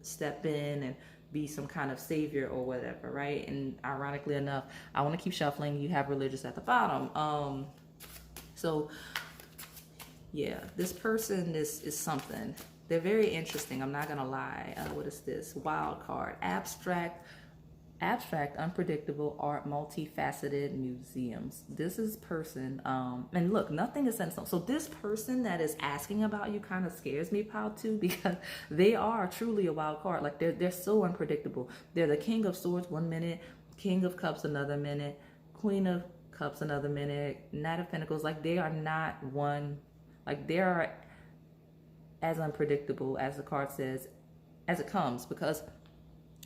step in and be some kind of savior or whatever, right? And ironically enough, I want to keep shuffling. You have religious at the bottom. So yeah, this person is something. They're very interesting, I'm not gonna lie. What is this? Wild card. Abstract, unpredictable art, multifaceted museums. This is person, and look, nothing is set in stone. So this person that is asking about you kind of scares me, pile 2, because they are truly a wild card. They're so unpredictable. They're the King of Swords 1 minute, King of Cups another minute, Queen of Cups another minute, Knight of Pentacles. They are not one, they are as unpredictable as the card says as it comes, because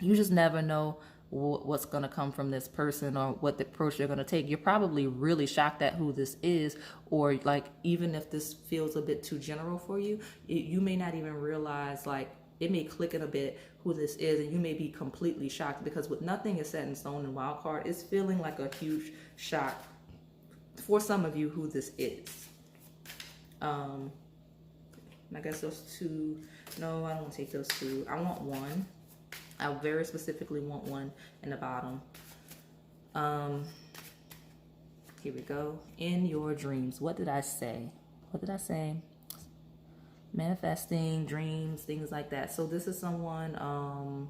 you just never know what's going to come from this person or what the approach they're going to take. You're probably really shocked at who this is, or even if this feels a bit too general for you, you may not even realize, it may click in a bit who this is, and you may be completely shocked, because with nothing is set in stone in wild card, it's feeling like a huge shock for some of you who this is. I guess those 2, no, I don't take those 2. I want 1. I very specifically want 1 in the bottom. Here we go. In your dreams. What did I say? Manifesting, dreams, things like that. So this is someone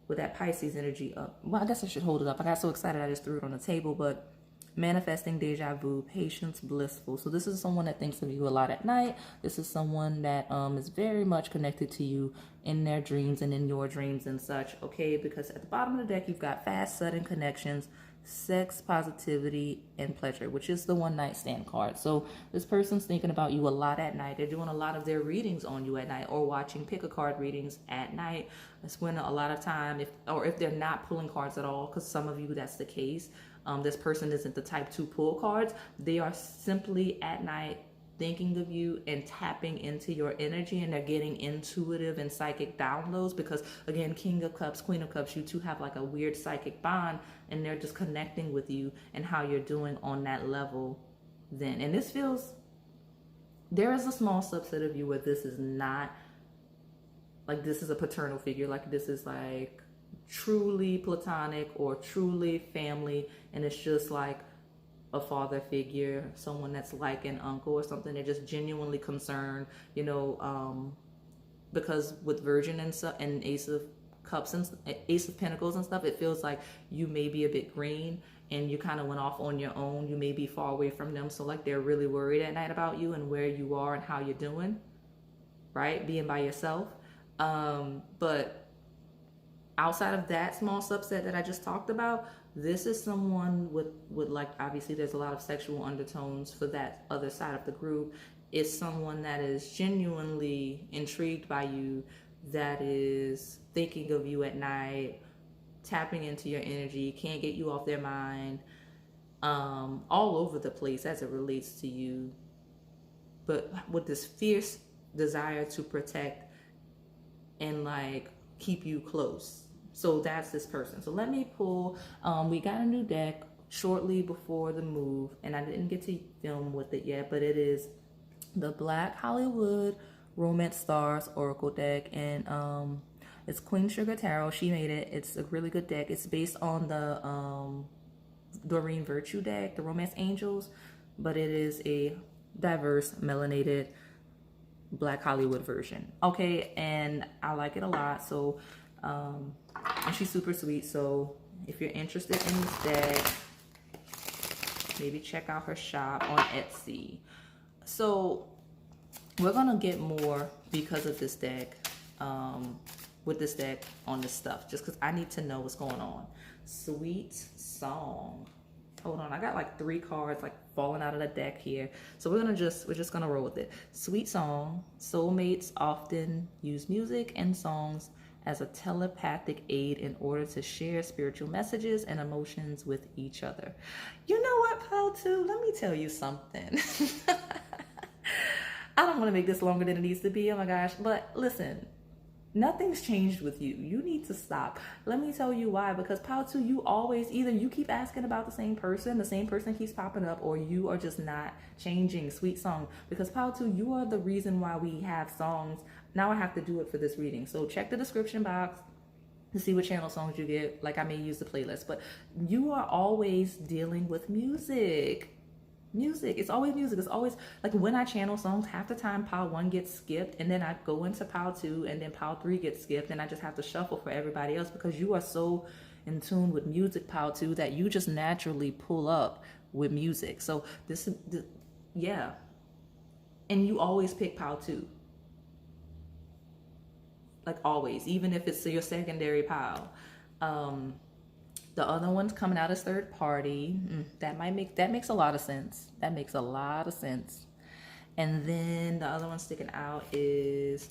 with that Pisces energy up. Well, I guess I should hold it up. I got so excited I just threw it on the table, but manifesting, deja vu, patience, blissful. So this is someone that thinks of you a lot at night. This is someone that is very much connected to you in their dreams and in your dreams and such, okay? Because at the bottom of the deck, you've got fast, sudden connections, sex, positivity, and pleasure, which is the one night stand card. So this person's thinking about you a lot at night. They're doing a lot of their readings on you at night, or watching pick a card readings at night. That's when a lot of time, if they're not pulling cards at all, because some of you that's the case. This person isn't the type to pull cards. They are simply at night thinking of you and tapping into your energy, and they're getting intuitive and psychic downloads because, again, King of Cups, Queen of Cups, you two have like a weird psychic bond, and they're just connecting with you and how you're doing on that level then. And this feels, there is a small subset of you where this is not like, this is a paternal figure, like this is like truly platonic or truly family, and it's just like a father figure, someone that's like an uncle or something. They're just genuinely concerned, you know, because with Virgin and Ace of Cups and Ace of Pentacles and stuff, it feels like you may be a bit green and you kind of went off on your own. You may be far away from them, so like they're really worried at night about you and where you are and how you're doing, right? Being by yourself. But outside of that small subset that I just talked about, this is someone with like, obviously there's a lot of sexual undertones for that other side of the group. It's someone that is genuinely intrigued by you, that is thinking of you at night, tapping into your energy, can't get you off their mind, all over the place as it relates to you, but with this fierce desire to protect and like keep you close. So that's this person. So let me pull, we got a new deck shortly before the move, and I didn't get to film with it yet, but it is the Black Hollywood Romance Stars Oracle deck, and it's Queen Sugar Tarot. She made it. It's a really good deck. It's based on the Doreen Virtue deck, the Romance Angels, but it is a diverse, melanated Black Hollywood version. Okay, and I like it a lot. So and she's super sweet. So if you're interested in this deck, maybe check out her shop on Etsy. So we're gonna get more because of this deck, with this deck on this stuff, just because I need to know what's going on. Sweet Song. Hold on, I got like 3 cards like falling out of the deck here. So we're just gonna roll with it. Sweet Song. Soulmates often use music and songs as a telepathic aid in order to share spiritual messages and emotions with each other. You know what, Pal 2? Let me tell you something. I don't want to make this longer than it needs to be. Oh my gosh. But listen, nothing's changed with you. You need to stop. Let me tell you why. Because Pal 2, you always, either you keep asking about the same person keeps popping up, or you are just not changing. Sweet Song. Because Pal 2, you are the reason why we have songs. Now I have to do it for this reading. So check the description box to see what channel songs you get. Like, I may use the playlist, but you are always dealing with music. It's always music. It's always like, when I channel songs, half the time Pile 1 gets skipped, and then I go into Pile 2, and then Pile 3 gets skipped, and I just have to shuffle for everybody else, because you are so in tune with music, Pile 2, that you just naturally pull up with music. So this yeah, and you always pick Pile 2, like always, even if it's your secondary pile. The other one's coming out as third party. That makes a lot of sense. That makes a lot of sense. And then the other one sticking out is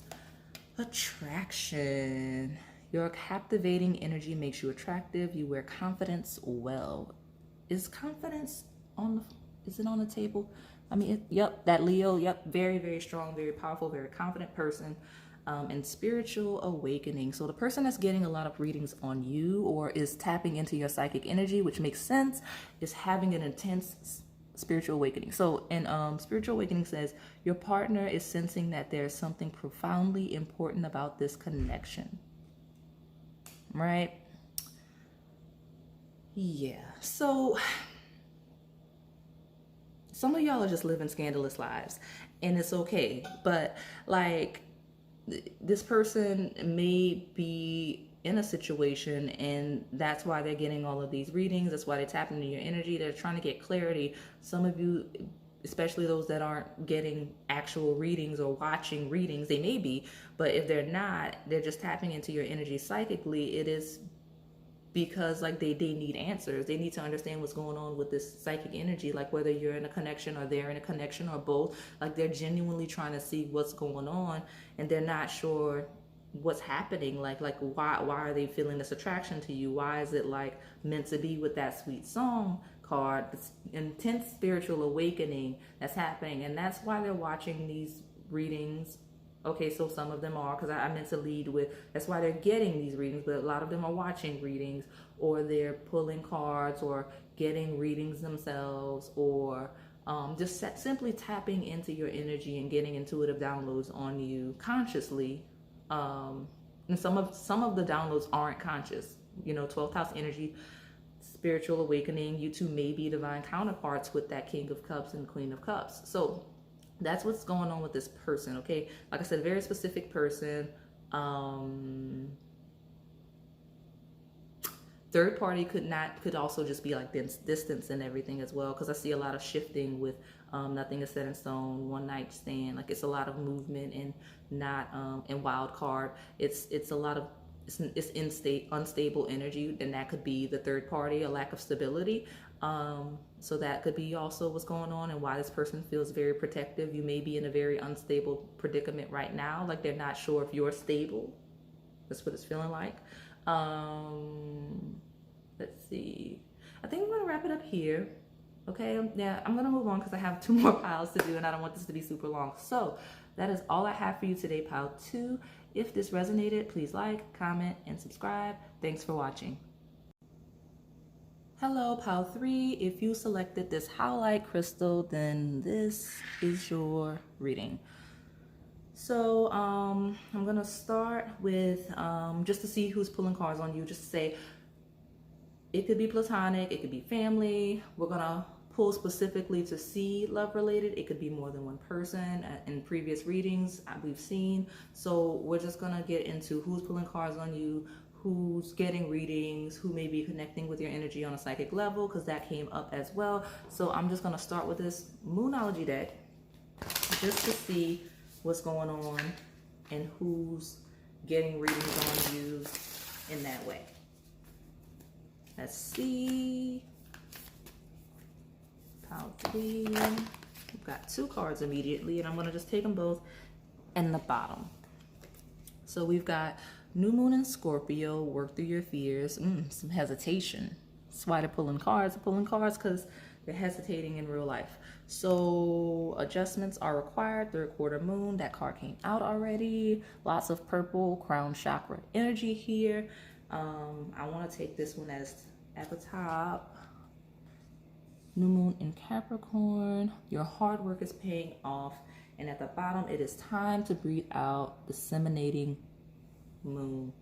attraction. Your captivating energy makes you attractive. You wear confidence well. Is confidence on the table? I mean, yep, that Leo, yep, very, very strong, very powerful, very confident person. And spiritual awakening. So the person that's getting a lot of readings on you, or is tapping into your psychic energy, which makes sense, is having an intense spiritual awakening. So in spiritual awakening says, your partner is sensing that there's something profoundly important about this connection. Right? Yeah. So some of y'all are just living scandalous lives, and it's okay. But like, this person may be in a situation, and that's why they're getting all of these readings. That's why they're tapping into your energy. They're trying to get clarity. Some of you, especially those that aren't getting actual readings or watching readings, they may be, but if they're not, they're just tapping into your energy psychically. It is because like they need answers. They need to understand what's going on with this psychic energy, like whether you're in a connection or they're in a connection or both. Like, they're genuinely trying to see what's going on, and they're not sure what's happening. Like why are they feeling this attraction to you? Why is it like meant to be with that Sweet Song card, this intense spiritual awakening that's happening, and that's why they're watching these readings. Okay, so some of them are, because I meant to lead with, that's why they're getting these readings, but a lot of them are watching readings, or they're pulling cards, or getting readings themselves, or just simply tapping into your energy and getting intuitive downloads on you consciously. And some of the downloads aren't conscious. 12th house energy, spiritual awakening. You two may be divine counterparts with that King of Cups and Queen of Cups. So that's what's going on with this person, okay? Like I said, very specific person. Third party could also just be like distance and everything as well, because I see a lot of shifting with nothing is set in stone, one night stand. Like it's a lot of movement and not in wild card. It's a lot of it's unstable energy, and that could be the third party, a lack of stability. So that could be also what's going on and why this person feels very protective. You may be in a very unstable predicament right now, like they're not sure if you're stable. That's what it's feeling like. Let's see. I think I'm going to wrap it up here. Okay, yeah, I'm going to move on because I have 2 more piles to do and I don't want this to be super long. So that is all I have for you today, pile 2. If this resonated, please like, comment, and subscribe. Thanks for watching. Hello, pile 3. If you selected this Howlite crystal, then this is your reading. So I'm gonna start with just to see who's pulling cards on you. Just to say, it could be platonic, it could be family. We're gonna pull specifically to see love related. It could be more than one person. In previous readings we've seen. So we're just gonna get into who's pulling cards on you, who's getting readings, who may be connecting with your energy on a psychic level, because that came up as well. So I'm just gonna start with this Moonology deck just to see what's going on and who's getting readings on you in that way. Let's see. Pile 3. We've got 2 cards immediately, and I'm going to just take them both in the bottom. So we've got New Moon in Scorpio, work through your fears. Some hesitation. That's why they're pulling cards. They're pulling cards because they're hesitating in real life. So adjustments are required. 3rd quarter moon, that card came out already. Lots of purple crown chakra energy here. I want to take this one as at the top. New moon in Capricorn. Your hard work is paying off. And at the bottom, it is time to breathe out, disseminating moon.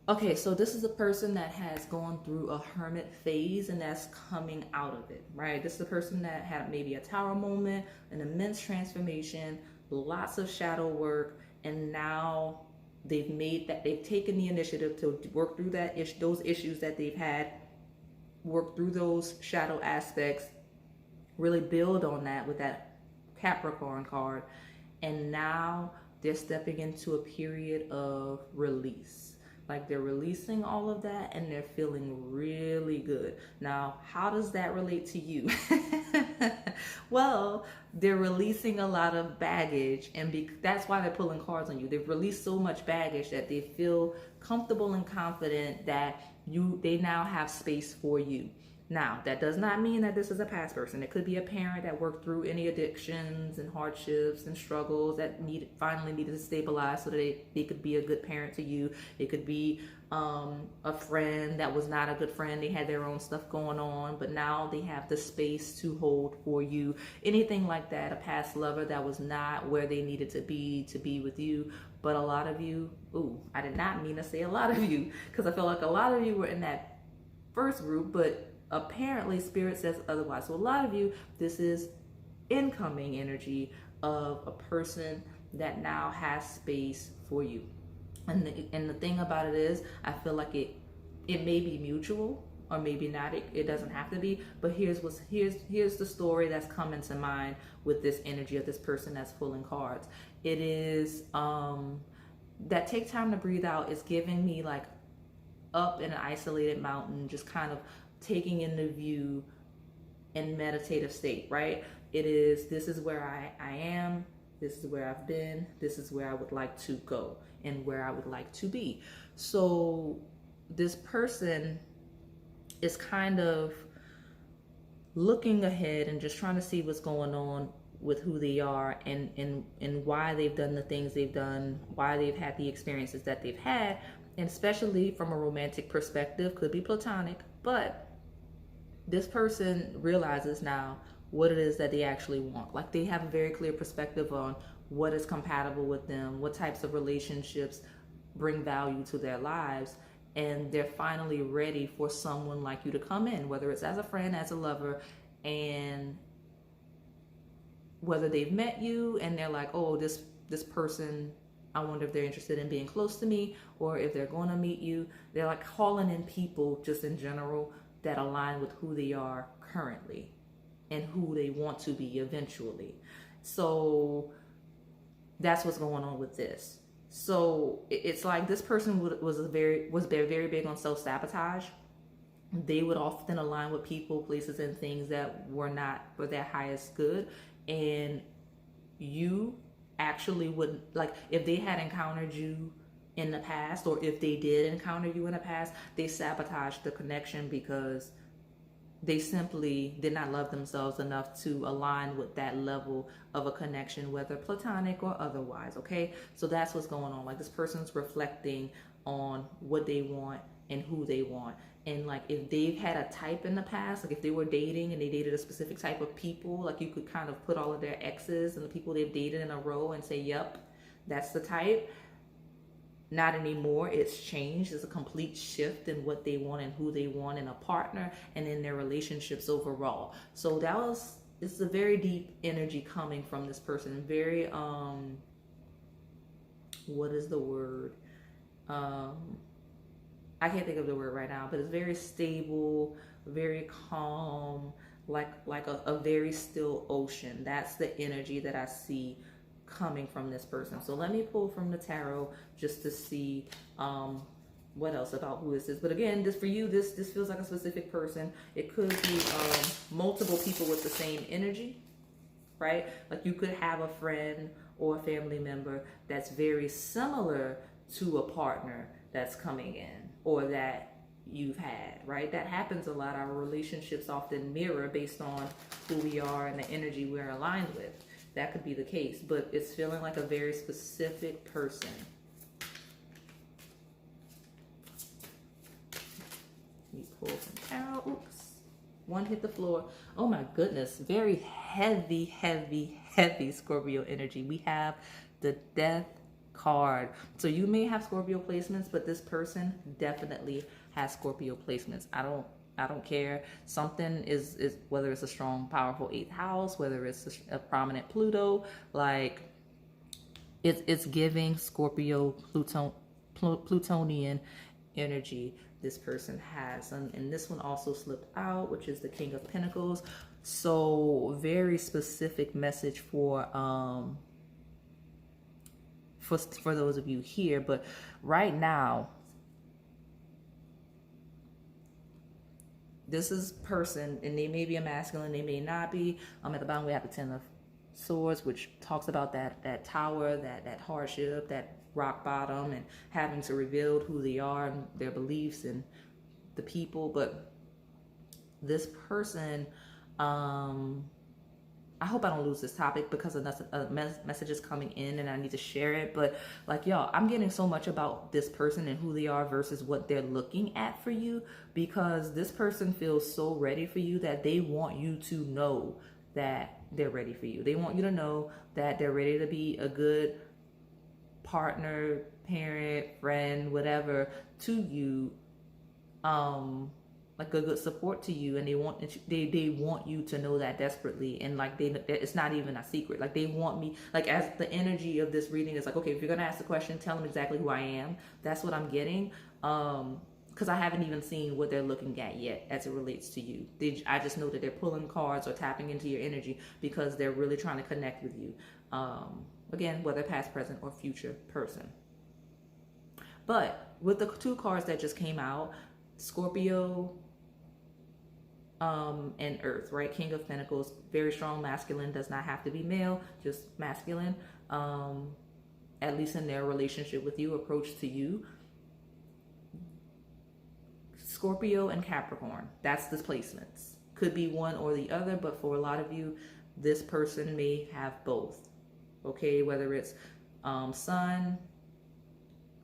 Okay, so this is a person that has gone through a hermit phase and that's coming out of it, right? This is a person that had maybe a tower moment, an immense transformation, lots of shadow work, and now they've taken the initiative to work through those issues that they've had, work through those shadow aspects, really build on that with that Capricorn card, and now they're stepping into a period of release. Like they're releasing all of that and they're feeling really good. Now, how does that relate to you? Well, they're releasing a lot of baggage, and that's why they're pulling cards on you. They've released so much baggage that they feel comfortable and confident that they now have space for you. Now, that does not mean that this is a past person. It could be a parent that worked through any addictions and hardships and struggles that finally needed to stabilize so that they could be a good parent to you. It could be a friend that was not a good friend. They had their own stuff going on, but now they have the space to hold for you. Anything like that, a past lover that was not where they needed to be with you. But a lot of you, I did not mean to say a lot of you, because I feel like a lot of you were in that first group, but apparently Spirit says otherwise. So a lot of you, this is incoming energy of a person that now has space for you. And the thing about it is, I feel like it may be mutual or maybe not. It doesn't have to be. But here's the story that's coming to mind with this energy of this person that's pulling cards. It is that take time to breathe out is giving me like up in an isolated mountain, just kind of taking in the view in meditative state, right? This is where I am, this is where I've been, this is where I would like to go and where I would like to be. So this person is kind of looking ahead and just trying to see what's going on with who they are, and why they've done the things they've done, why they've had the experiences that they've had, and especially from a romantic perspective, could be platonic, but this person realizes now what it is that they actually want. Like, they have a very clear perspective on what is compatible with them, what types of relationships bring value to their lives, and they're finally ready for someone like you to come in, whether it's as a friend, as a lover, and whether they've met you and they're like, oh, this person, I wonder if they're interested in being close to me, or if they're going to meet you. They're like calling in people just in general that align with who they are currently and who they want to be eventually. So that's what's going on with this. So it's like this person was very big on self-sabotage. They would often align with people, places, and things that were not for their highest good. And you actually would, like, if they had encountered you in the past, or if they did encounter you in the past, they sabotaged the connection because they simply did not love themselves enough to align with that level of a connection, whether platonic or otherwise. Okay, so that's what's going on. Like, this person's reflecting on what they want and who they want. And like, if they've had a type in the past, like if they were dating and they dated a specific type of people, like you could kind of put all of their exes and the people they've dated in a row and say, yep, that's the type. Not anymore. It's changed. It's a complete shift in what they want and who they want in a partner and in their relationships overall. So it's a very deep energy coming from this person. Very, what is the word? I can't think of the word right now, but it's very stable, very calm, like a very still ocean. That's the energy that I see coming from this person. So let me pull from the tarot just to see what else about who this is. But again, this for you, this feels like a specific person. It could be multiple people with the same energy, right? Like, you could have a friend or a family member that's very similar to a partner that's coming in, or that you've had, right? That happens a lot. Our relationships often mirror based on who we are and the energy we're aligned with. That could be the case, but it's feeling like a very specific person. You pull some tarot. Oops. One hit the floor. Oh my goodness. Very heavy, heavy, heavy Scorpio energy. We have the Death card. So you may have Scorpio placements, but this person definitely has Scorpio placements. I don't care. Something is whether it's a strong, powerful 8th house, whether it's a prominent Pluto, like it's giving Scorpio Plutonian energy this person has. And this one also slipped out, which is the King of Pentacles. So very specific message for those of you here. But right now, this is person, and they may be a masculine, they may not be. At the bottom we have the 10 of Swords, which talks about that tower, that hardship, that rock bottom, and having to reveal who they are and their beliefs and the people. But this person, I hope I don't lose this topic because of messages coming in and I need to share it. But like, y'all, I'm getting so much about this person and who they are versus what they're looking at for you, because this person feels so ready for you that they want you to know that they're ready for you. They want you to know that they're ready to be a good partner, parent, friend, whatever to you. Like a good support to you, and they want you to know that desperately, and like it's not even a secret. Like, they want me, like, as the energy of this reading is like, okay, if you're gonna ask the question, tell them exactly who I am. That's what I'm getting, because I haven't even seen what they're looking at yet as it relates to you. I just know that they're pulling cards or tapping into your energy because they're really trying to connect with you. Again, whether past, present, or future person. But with the 2 cards that just came out, Scorpio and Earth, right? King of Pentacles, very strong masculine, does not have to be male, just masculine, at least in their relationship with you, approach to you. Scorpio and Capricorn, that's the placements. could be one or the other, but for a lot of you, this person may have both. Okay, whether it's sun,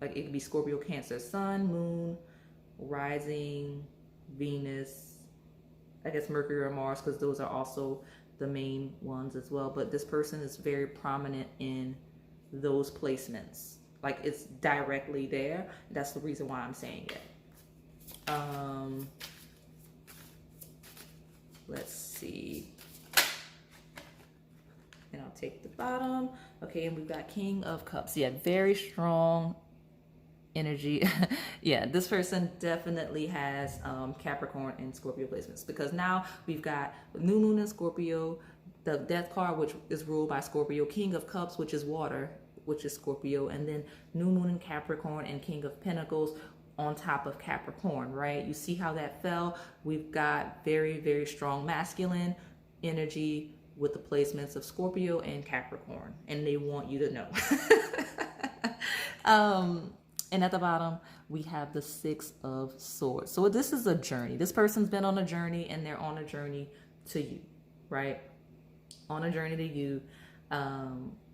like it could be Scorpio, Cancer, sun, moon, rising, Venus, I guess Mercury or Mars, because those are also the main ones as well. But this person is very prominent in those placements. Like it's directly there. That's the reason why I'm saying it. Let's see. And I'll take the bottom. Okay, and we've got King of Cups. Yeah, very strong energy. Yeah, this person definitely has Capricorn and Scorpio placements, because now we've got new moon in Scorpio, the death card, which is ruled by Scorpio, King of Cups, which is water, which is Scorpio, and then new moon in Capricorn and King of Pentacles on top of Capricorn, right? You see how that fell? We've got very, very strong masculine energy with the placements of Scorpio and Capricorn, and they want you to know. And at the bottom, we have the Six of Swords. So this is a journey. This person's been on a journey, and they're on a journey to you, right? On a journey to you.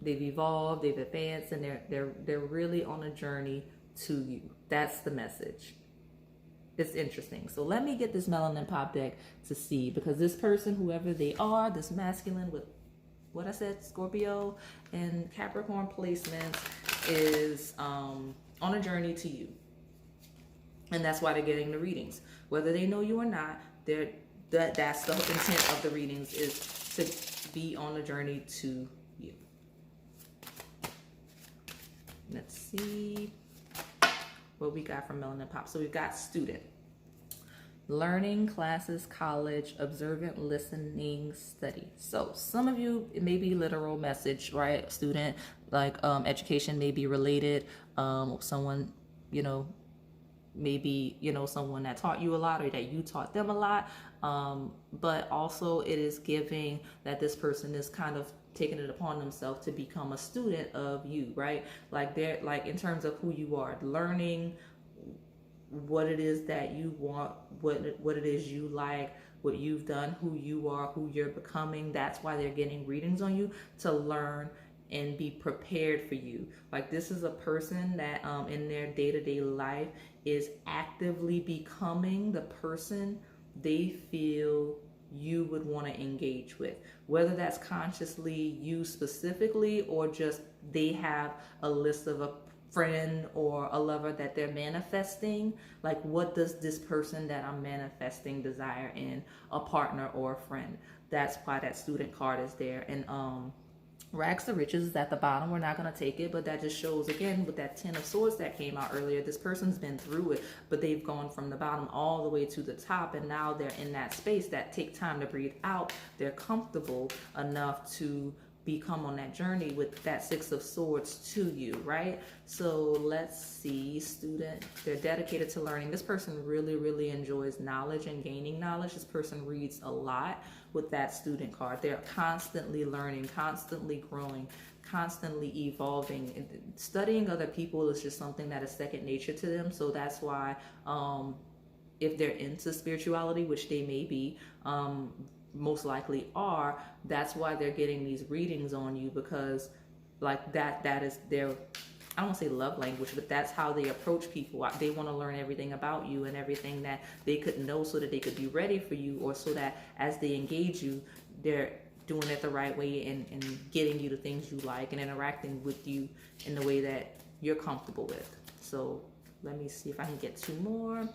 They've evolved, they've advanced, and they're really on a journey to you. That's the message. It's interesting. So let me get this melanin pop deck to see, because this person, whoever they are, this masculine with what I said, Scorpio and Capricorn placements, is on a journey to you. And that's why they're getting the readings. Whether they know you or not, that's the intent of the readings, is to be on a journey to you. Let's see what we got from Melanin Pop. So we've got student. Learning, classes, college, observant, listening, study. So some of you, it may be literal message, right? Student, like education may be related. Someone, maybe, someone that taught you a lot, or that you taught them a lot. But also it is giving that this person is kind of taking it upon themselves to become a student of you, right? Like they're like, in terms of who you are, learning what it is that you want, what it is you like, what you've done, who you are, who you're becoming. That's why they're getting readings on you, to learn and be prepared for you. Like this is a person that in their day-to-day life is actively becoming the person they feel you would want to engage with, whether that's consciously you specifically, or just they have a list of a friend or a lover that they're manifesting. Like, what does this person that I'm manifesting desire in a partner or a friend? That's why that student card is there. And Rags to Riches is at the bottom. We're not going to take it, but that just shows, again, with that Ten of Swords that came out earlier, this person's been through it, but they've gone from the bottom all the way to the top, and now they're in that space that take time to breathe out. They're comfortable enough to become on that journey with that Six of Swords to you, right? So let's see, student, they're dedicated to learning. This person really, really enjoys knowledge and gaining knowledge. This person reads a lot with that student card. They're constantly learning, constantly growing, constantly evolving. Studying other people is just something that is second nature to them. So that's why if they're into spirituality, which they may be, most likely are, that's why they're getting these readings on you, because like that is their, I don't want to say love language, but that's how they approach people. They want to learn everything about you and everything that they could know, so that they could be ready for you, or so that as they engage you, they're doing it the right way and getting you the things you like and interacting with you in the way that you're comfortable with. So let me see if I can get two more.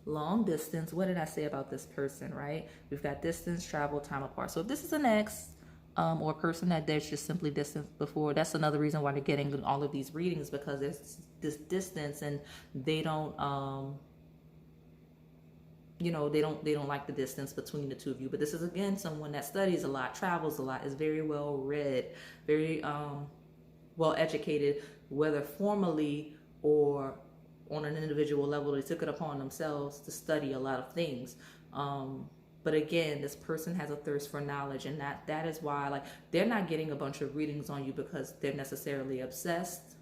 Long distance. What did I say about this person, right? We've got distance, travel, time apart. So if this is an ex or a person that there's just simply distance before, that's another reason why they're getting all of these readings, because there's this distance and they don't they don't like the distance between the two of you. But this is, again, someone that studies a lot, travels a lot, is very well read, very well educated, whether formally or on an individual level. They took it upon themselves to study a lot of things. But again, this person has a thirst for knowledge, and that is why, like, they're not getting a bunch of readings on you because they're necessarily obsessed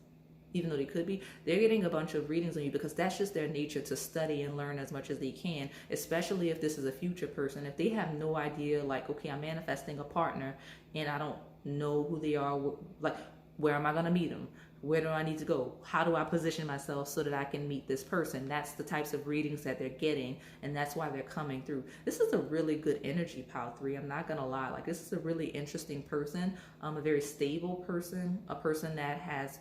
even though they could be, they're getting a bunch of readings on you because that's just their nature to study and learn as much as they can, especially if this is a future person. If they have no idea, like, okay, I'm manifesting a partner and I don't know who they are, like, where am I going to meet them? Where do I need to go? How do I position myself so that I can meet this person? That's the types of readings that they're getting, and that's why they're coming through. This is a really good energy, Pile 3. I'm not going to lie. Like, this is a really interesting person, a very stable person, a person that has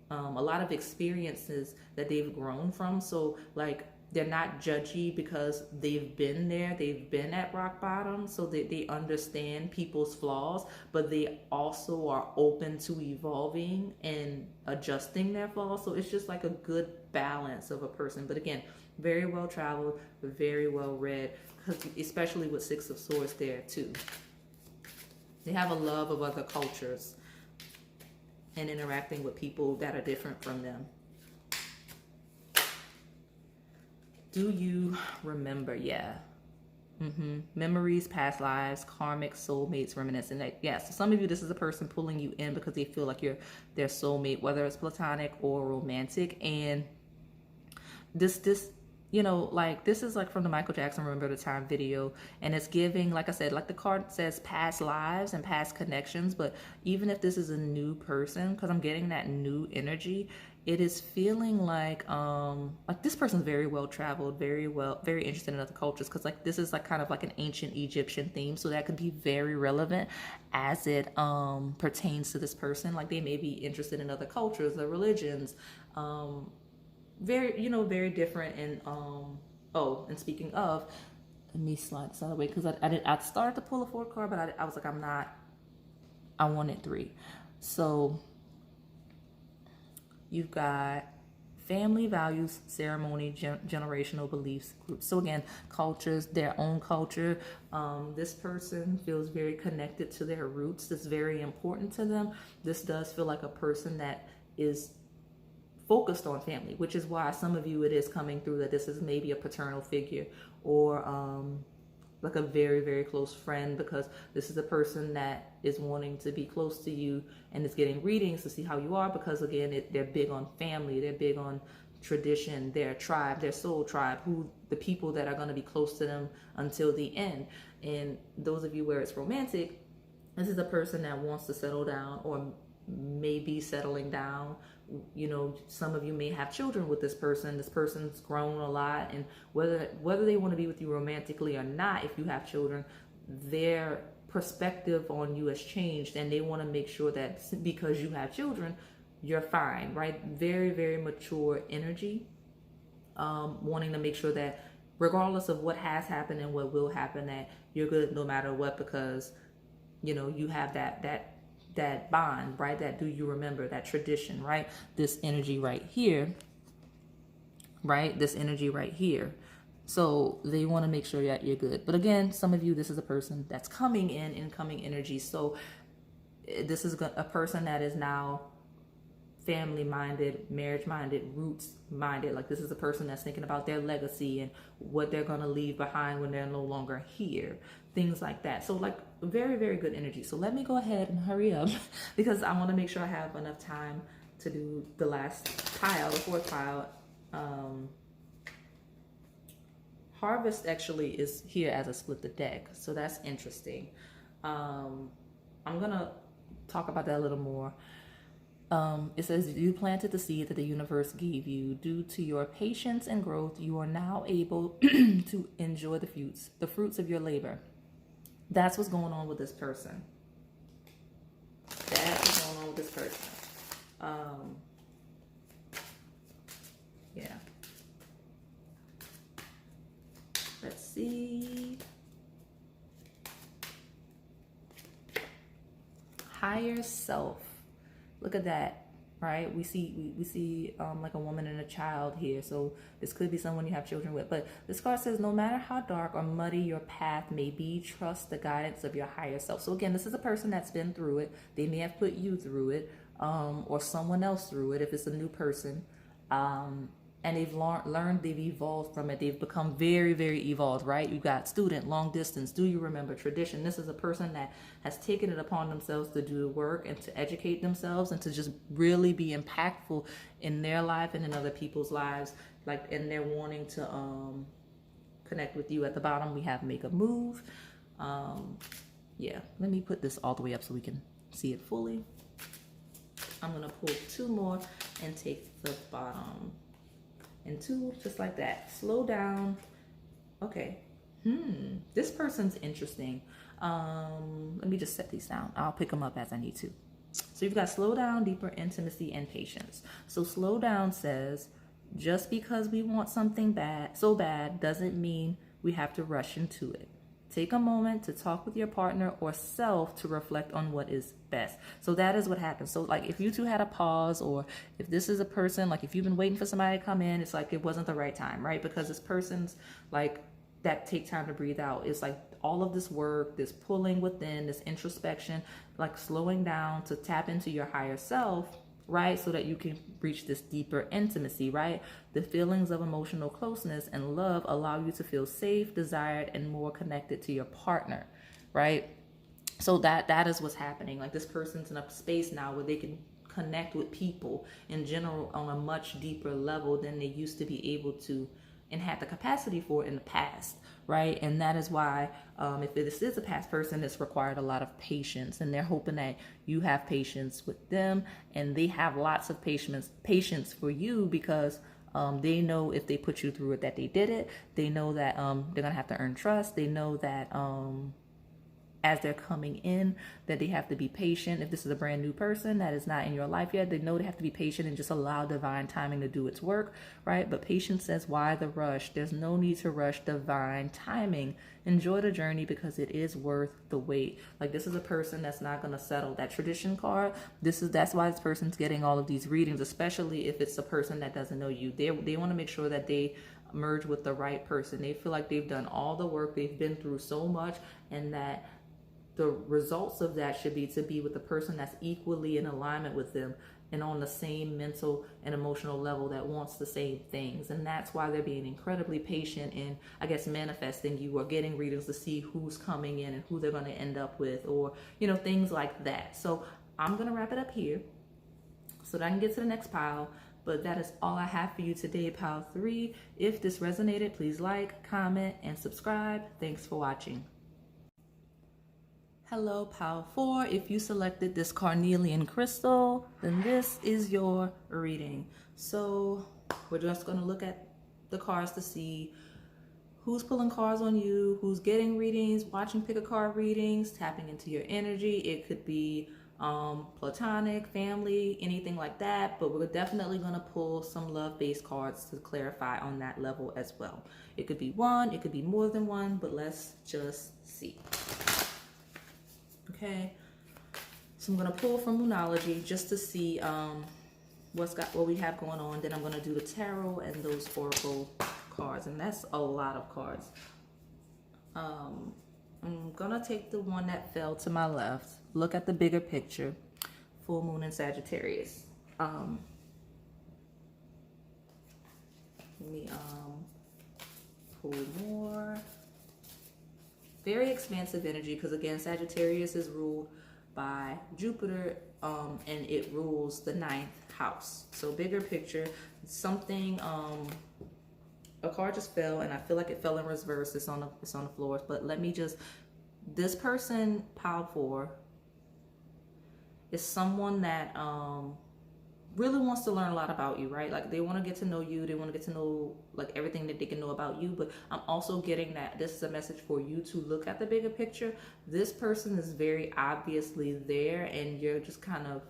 a lot of experiences that they've grown from. So, like, they're not judgy because they've been there, they've been at rock bottom, so they understand people's flaws, but they also are open to evolving and adjusting their flaws. So it's just like a good balance of a person. But again, very well traveled, very well read, especially with Six of Swords there too. They have a love of other cultures and interacting with people that are different from them. Do you remember? Yeah. Memories, past lives, karmic, soulmates, reminiscent. Yeah, so some of you, this is a person pulling you in because they feel like you're their soulmate, whether it's platonic or romantic. And this, you know, like, this is like from the Michael Jackson Remember the Time video, and it's giving, like I said, like the card says, past lives and past connections. But even if this is a new person, because I'm getting that new energy, it is feeling like this person's very well traveled, very interested in other cultures, because like this is like kind of like an ancient Egyptian theme, so that could be very relevant as it pertains to this person. Like, they may be interested in other cultures or religions, very different. And and speaking of, let me slide this out of the way, because I started to pull a 4 card, but I was like, I wanted 3. So you've got family, values, ceremony, generational beliefs, groups. So again, cultures, their own culture. This person feels very connected to their roots. That's very important to them. This does feel like a person that is focused on family, which is why some of you, it is coming through that this is maybe a paternal figure, or like a very, very close friend, because this is a person that is wanting to be close to you and is getting readings to see how you are, because again, they're big on family, they're big on tradition, their tribe, their soul tribe, the people that are going to be close to them until the end. And those of you where it's romantic, this is a person that wants to settle down, or maybe settling down. You know, some of you may have children with this person. This person's grown a lot, and whether they want to be with you romantically or not, if you have children, their perspective on you has changed, and they want to make sure that because you have children, you're fine, right? Very, very mature energy, wanting to make sure that regardless of what has happened and what will happen, that you're good no matter what, because you know you have that bond, right? That do you remember, that tradition, right? This energy right here, right? This energy right here. So they want to make sure that you're good. But again, some of you, this is a person that's coming in incoming energy. So this is a person that is now family minded, marriage minded, roots minded. Like, this is a person that's thinking about their legacy and what they're going to leave behind when they're no longer here, things like that. So like, very, very good energy. So let me go ahead and hurry up because I want to make sure I have enough time to do the last pile, the 4th pile. Harvest actually is here as a split the deck, so that's interesting. I'm gonna talk about that a little more. It says, you planted the seed that the universe gave you. Due to your patience and growth, you are now able to enjoy the fruits of your labor. That's what's going on with this person. That's what's going on with this person. Yeah. Let's see. Higher self. Look at that, right? We see like a woman and a child here. So this could be someone you have children with. But this card says, no matter how dark or muddy your path may be, trust the guidance of your higher self. So again, this is a person that's been through it. They may have put you through it, or someone else through it if it's a new person. and they've learned, they've evolved from it. They've become very, very evolved, right? You got student, long distance, do you remember, tradition. This is a person that has taken it upon themselves to do the work and to educate themselves and to just really be impactful in their life and in other people's lives. Like, and they're wanting to connect with you. At the bottom, we have make a move. Yeah, let me put this all the way up so we can see it fully. I'm gonna pull 2 more and take the bottom. And 2, just like that. Slow down. Okay. This person's interesting. Let me just set these down. I'll pick them up as I need to. So you've got slow down, deeper intimacy, and patience. So slow down says, just because we want something so bad doesn't mean we have to rush into it. Take a moment to talk with your partner or self to reflect on what is best. So that is what happens. So like if you two had a pause, or if this is a person, like if you've been waiting for somebody to come in, it's like it wasn't the right time, right? Because this person's like that take time to breathe out. It's like all of this work, this pulling within, this introspection, like slowing down to tap into your higher self, right? So that you can reach this deeper intimacy, right? The feelings of emotional closeness and love allow you to feel safe, desired, and more connected to your partner, right? So that is what's happening. Like this person's in a space now where they can connect with people in general on a much deeper level than they used to be able to and had the capacity for in the past, right? And that is why if this is a past person, it's required a lot of patience, and they're hoping that you have patience with them and they have lots of patience for you, because they know if they put you through it that they did it. They know that they're gonna have to earn trust. They know that as they're coming in, that they have to be patient. If this is a brand new person that is not in your life yet, they know they have to be patient and just allow divine timing to do its work, right? But patience says, why the rush? There's no need to rush divine timing. Enjoy the journey because it is worth the wait. Like this is a person that's not going to settle. That tradition card, that's why this person's getting all of these readings, especially if it's a person that doesn't know you. They want to make sure that they merge with the right person. They feel like they've done all the work, they've been through so much, and that the results of that should be to be with the person that's equally in alignment with them and on the same mental and emotional level that wants the same things. And that's why they're being incredibly patient in, I guess, manifesting you or getting readings to see who's coming in and who they're going to end up with, or, you know, things like that. So I'm going to wrap it up here so that I can get to the next pile. But that is all I have for you today, pile 3. If this resonated, please like, comment, and subscribe. Thanks for watching. Hello, pile 4. If you selected this Carnelian crystal, then this is your reading. So we're just going to look at the cards to see who's pulling cards on you, who's getting readings, watching pick a card readings, tapping into your energy. It could be platonic, family, anything like that, but we're definitely going to pull some love-based cards to clarify on that level as well. It could be one, it could be more than one, but let's just see. Okay, so I'm going to pull from Moonology just to see what we have going on. Then I'm going to do the tarot and those oracle cards, and that's a lot of cards. I'm going to take the one that fell to my left. Look at the bigger picture. Full moon in Sagittarius. Let me pull more. Very expansive energy, because again, Sagittarius is ruled by Jupiter, and it rules the 9th house. So bigger picture, something, a card just fell, and I feel like it fell in reverse. It's on the floor. But let me just, this person, pile 4, is someone that really wants to learn a lot about you, right? Like they want to get to know you. They want to get to know like everything that they can know about you. But I'm also getting that this is a message for you to look at the bigger picture. This person is very obviously there, and you're just kind of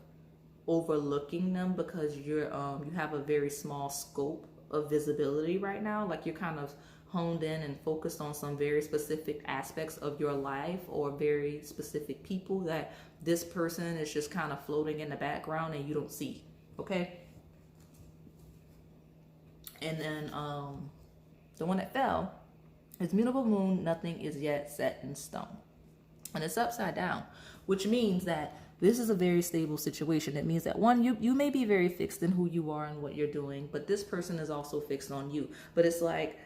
overlooking them because you have a very small scope of visibility right now. Like you're kind of honed in and focused on some very specific aspects of your life or very specific people that this person is just kind of floating in the background and you don't see. Okay, and then the one that fell is mutable moon. Nothing is yet set in stone. and it's upside down, which means that this is a very stable situation. It means that one, you may be very fixed in who you are and what you're doing, but this person is also fixed on you. But it's like,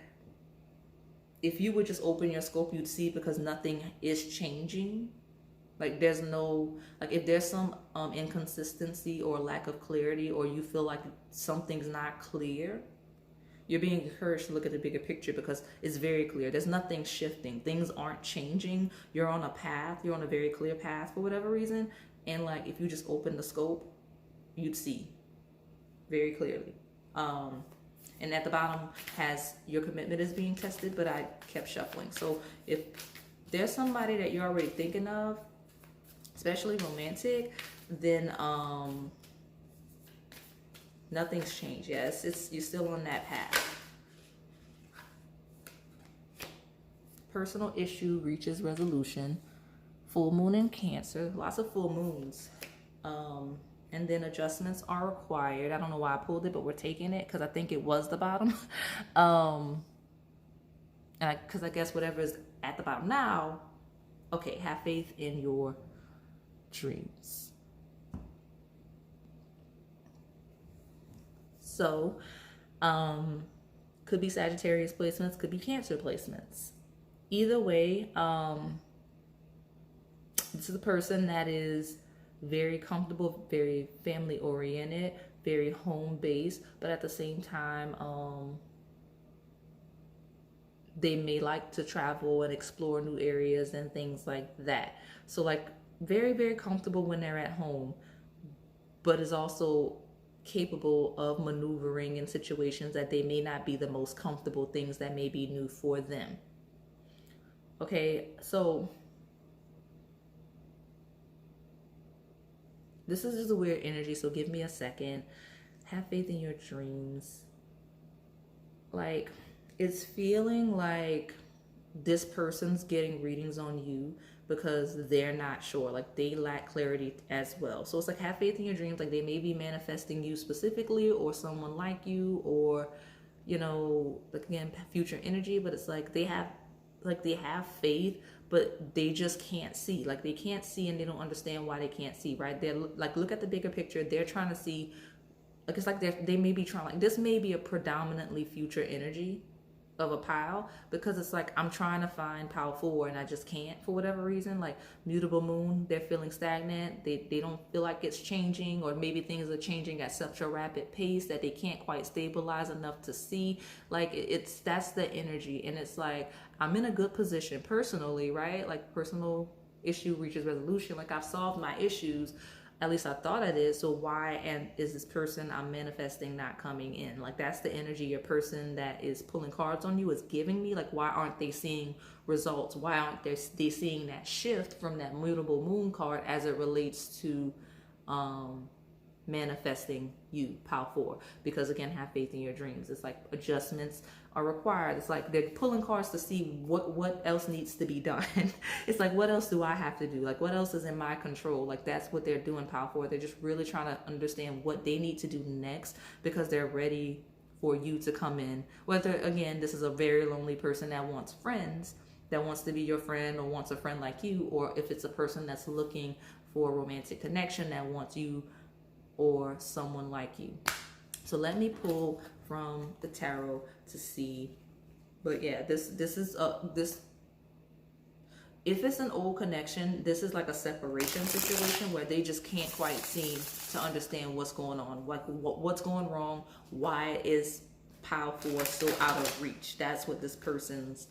if you would just open your scope, you'd see, because nothing is changing. Like there's no, like if there's some inconsistency or lack of clarity, or you feel like something's not clear, you're being encouraged to look at the bigger picture, because it's very clear. There's nothing shifting. Things aren't changing. You're on a path. You're on a very clear path for whatever reason. And like, if you just open the scope, you'd see very clearly. And at the bottom has your commitment is being tested, but I kept shuffling. So if there's somebody that you're already thinking of, especially romantic, then nothing's changed. Yes, you're still on that path. Personal issue reaches resolution. Full moon in Cancer, lots of full moons. And then adjustments are required. I don't know why I pulled it, but we're taking it because I think it was the bottom. Because I guess whatever is at the bottom now, okay, have faith in your dreams. So, could be Sagittarius placements, could be Cancer placements. Either way, this is a person that is very comfortable, very family oriented, very home based, but at the same time, they may like to travel and explore new areas and things like that. So like very, very comfortable when they're at home, but is also capable of maneuvering in situations that they may not be the most comfortable, things that may be new for them. Okay, so this is just a weird energy, so give me a second. Have faith in your dreams. Like, it's feeling like this person's getting readings on you because they're not sure. Like, they lack clarity as well. So it's like, have faith in your dreams. Like, they may be manifesting you specifically, or someone like you, or, you know, like, again, future energy. But it's like they have faith, but they just can't see. Like, they can't see, and they don't understand why they can't see, right? They're like, look at the bigger picture. They're trying to see, like, it's like they may be trying, like, this may be a predominantly future energy of a pile, because it's like, I'm trying to find pile 4 and I just can't for whatever reason. Like, mutable moon, they're feeling stagnant. They don't feel like it's changing, or maybe things are changing at such a rapid pace that they can't quite stabilize enough to see. Like, that's the energy. And it's like, I'm in a good position personally, right? Like, personal issue reaches resolution. Like, I've solved my issues. At least I thought I did. So why is this person I'm manifesting not coming in? Like, that's the energy your person that is pulling cards on you is giving me. Like, why aren't they seeing results? Why aren't they seeing that shift from that mutable moon card as it relates to manifesting you, pile 4? Because again, have faith in your dreams. It's like adjustments are required. It's like they're pulling cards to see what else needs to be done. It's like, what else do I have to do? Like, what else is in my control? Like, that's what they're doing, pile 4. They're just really trying to understand what they need to do next, because they're ready for you to come in. Whether, again, this is a very lonely person that wants friends, that wants to be your friend, or wants a friend like you, or if it's a person that's looking for a romantic connection that wants you or someone like you. So let me pull from the tarot to see. But yeah, this is this, if it's an old connection, this is like a separation situation where they just can't quite seem to understand what's going on. Like, what's going wrong? Why is pile 4 so out of reach? That's what this person's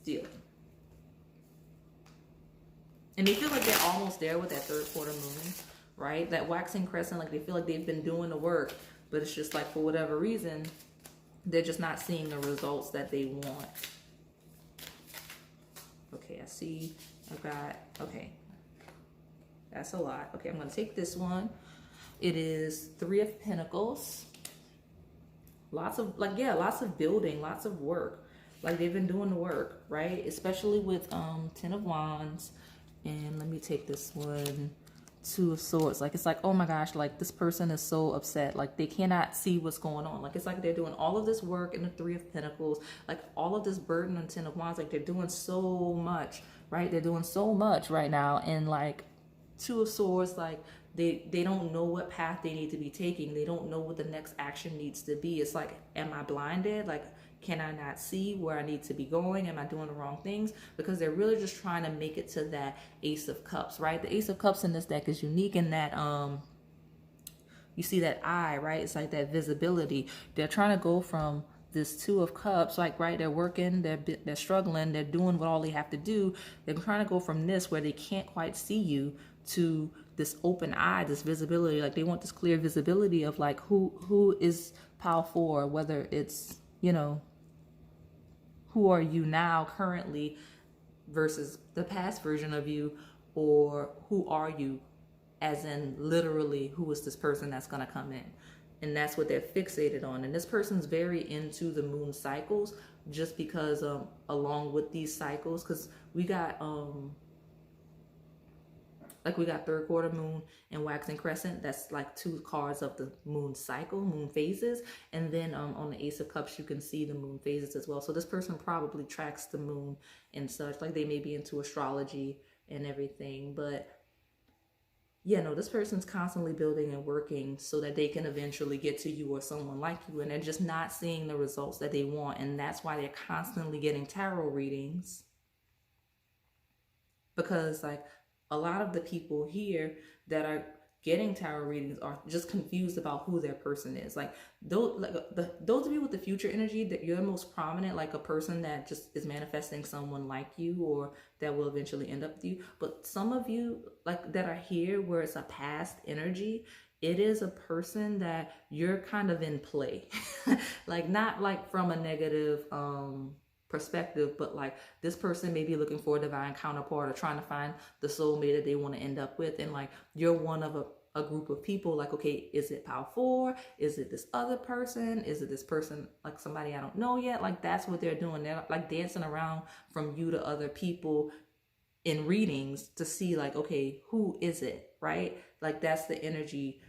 feeling. And they feel like they're almost there with that third quarter moon, right? That waxing crescent, like they feel like they've been doing the work, but it's just like, for whatever reason, they're just not seeing the results that they want. Okay, I see. I've got, okay, that's a lot. Okay, I'm going to take this one. It is 3 of Pentacles. Lots of, like, yeah, lots of building, lots of work. Like, they've been doing the work, right? Especially with 10 of Wands. And let me take this one, Two of Swords. Like, it's like, oh my gosh, like this person is so upset. Like they cannot see what's going on. Like it's like they're doing all of this work in the Three of Pentacles, like all of this burden on Ten of Wands. Like they're doing so much, right? They're doing so much right now. And like Two of Swords, like they don't know what path they need to be taking. They don't know what the next action needs to be. It's like, am I blinded? Like, can I not see where I need to be going? Am I doing the wrong things? Because they're really just trying to make it to that Ace of Cups, right? The Ace of Cups in this deck is unique in that you see that eye, right? It's like that visibility. They're trying to go from this Two of Cups, like, right, they're working, they're struggling, they're doing what all they have to do. They're trying to go from this where they can't quite see you to this open eye, this visibility. Like they want this clear visibility of like who is powerful, whether it's, you know, who are you now currently versus the past version of you, or who are you as in literally who is this person that's going to come in. And that's what they're fixated on. And this person's very into the moon cycles, just because along with these cycles, because we got like we got third quarter moon and waxing crescent. That's like two cards of the moon cycle, moon phases. And then on the Ace of Cups, you can see the moon phases as well. So this person probably tracks the moon and such. Like they may be into astrology and everything. But yeah, no, this person's constantly building and working so that they can eventually get to you or someone like you. And they're just not seeing the results that they want. And that's why they're constantly getting tarot readings. Because like, a lot of the people here that are getting tarot readings are just confused about who their person is. Like those of you with the future energy, that you're most prominent, like a person that just is manifesting someone like you or that will eventually end up with you. But some of you like that are here where it's a past energy, it is a person that you're kind of in play. Like not like from a negative perspective, but like this person may be looking for a divine counterpart or trying to find the soulmate that they want to end up with, and like you're one of a group of people. Like, okay, is it Pal 4? Is it this other person? Is it this person, like somebody I don't know yet? Like that's what they're doing. They're like dancing around from you to other people in readings to see like, okay, who is it, right? Like that's the energy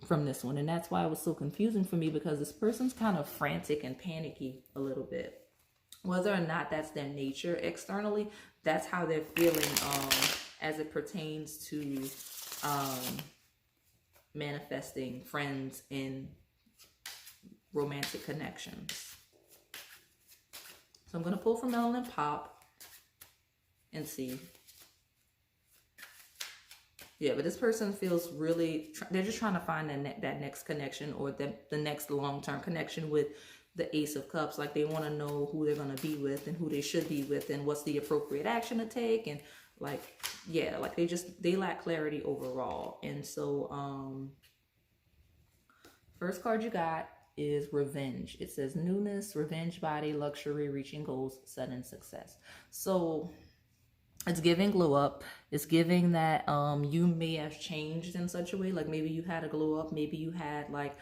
from this one. And that's why it was so confusing for me, because this person's kind of frantic and panicky a little bit. Whether or not that's their nature externally, that's how they're feeling as it pertains to manifesting friends in romantic connections. So I'm going to pull from Melanin Pop and see. Yeah, but this person feels really, they're just trying to find that next connection, or the next long-term connection with the Ace of Cups. Like they want to know who they're going to be with and who they should be with and what's the appropriate action to take. And like, yeah, like they lack clarity overall. And so, first card you got is Revenge. It says newness, revenge body, luxury, reaching goals, sudden success. So it's giving glow up. It's giving that you may have changed in such a way. Like maybe you had a glow up. Maybe you had like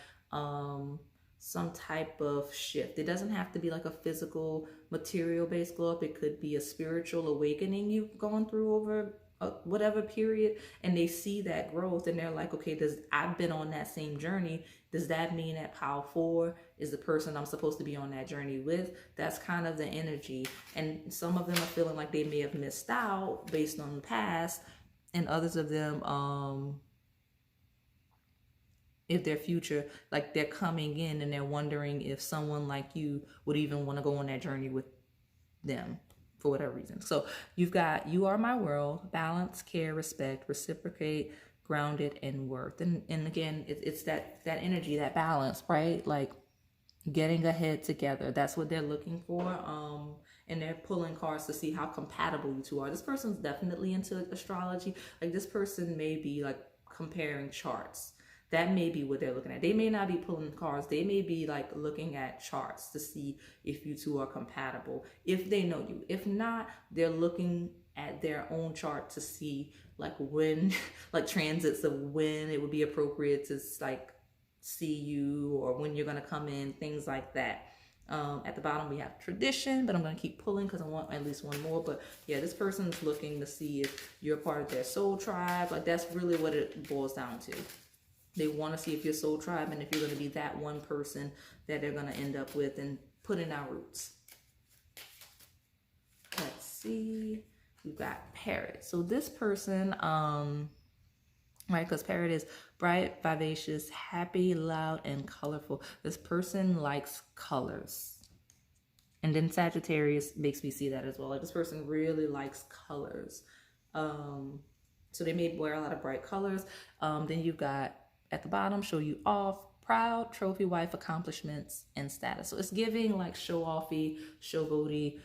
some type of shift. It doesn't have to be like a physical, material-based glow up. It could be a spiritual awakening you've gone through over whatever period, and they see that growth and they're like, okay, I've been on that same journey. Does that mean that Pile 4 is the person I'm supposed to be on that journey with? That's kind of the energy. And some of them are feeling like they may have missed out based on the past, and others of them, if their future, like they're coming in and they're wondering if someone like you would even want to go on that journey with them for whatever reason. So you've got, you are my world, balance, care, respect, reciprocate, grounded, and worth. And again, it's that energy, that balance, right? Like getting ahead together. That's what they're looking for. And they're pulling cards to see how compatible you two are. This person's definitely into astrology. Like this person may be like comparing charts. That may be what they're looking at. They may not be pulling cards. They may be like looking at charts to see if you two are compatible, if they know you. If not, they're looking at their own chart to see like when, like transits of when it would be appropriate to like see you, or when you're going to come in, things like that. At the bottom we have tradition, but I'm going to keep pulling because I want at least one more. But yeah, this person's looking to see if you're part of their soul tribe. Like that's really what it boils down to. They want to see if you're soul tribe and if you're going to be that one person that they're going to end up with and put in our roots. Let's see. We've got parrot. So this person, right, because parrot is bright, vivacious, happy, loud, and colorful. This person likes colors. And then Sagittarius makes me see that as well. Like this person really likes colors. So they may wear a lot of bright colors. Then you've got at the bottom, show you off, proud, trophy wife, accomplishments, and status. So it's giving like show-offy, showboaty,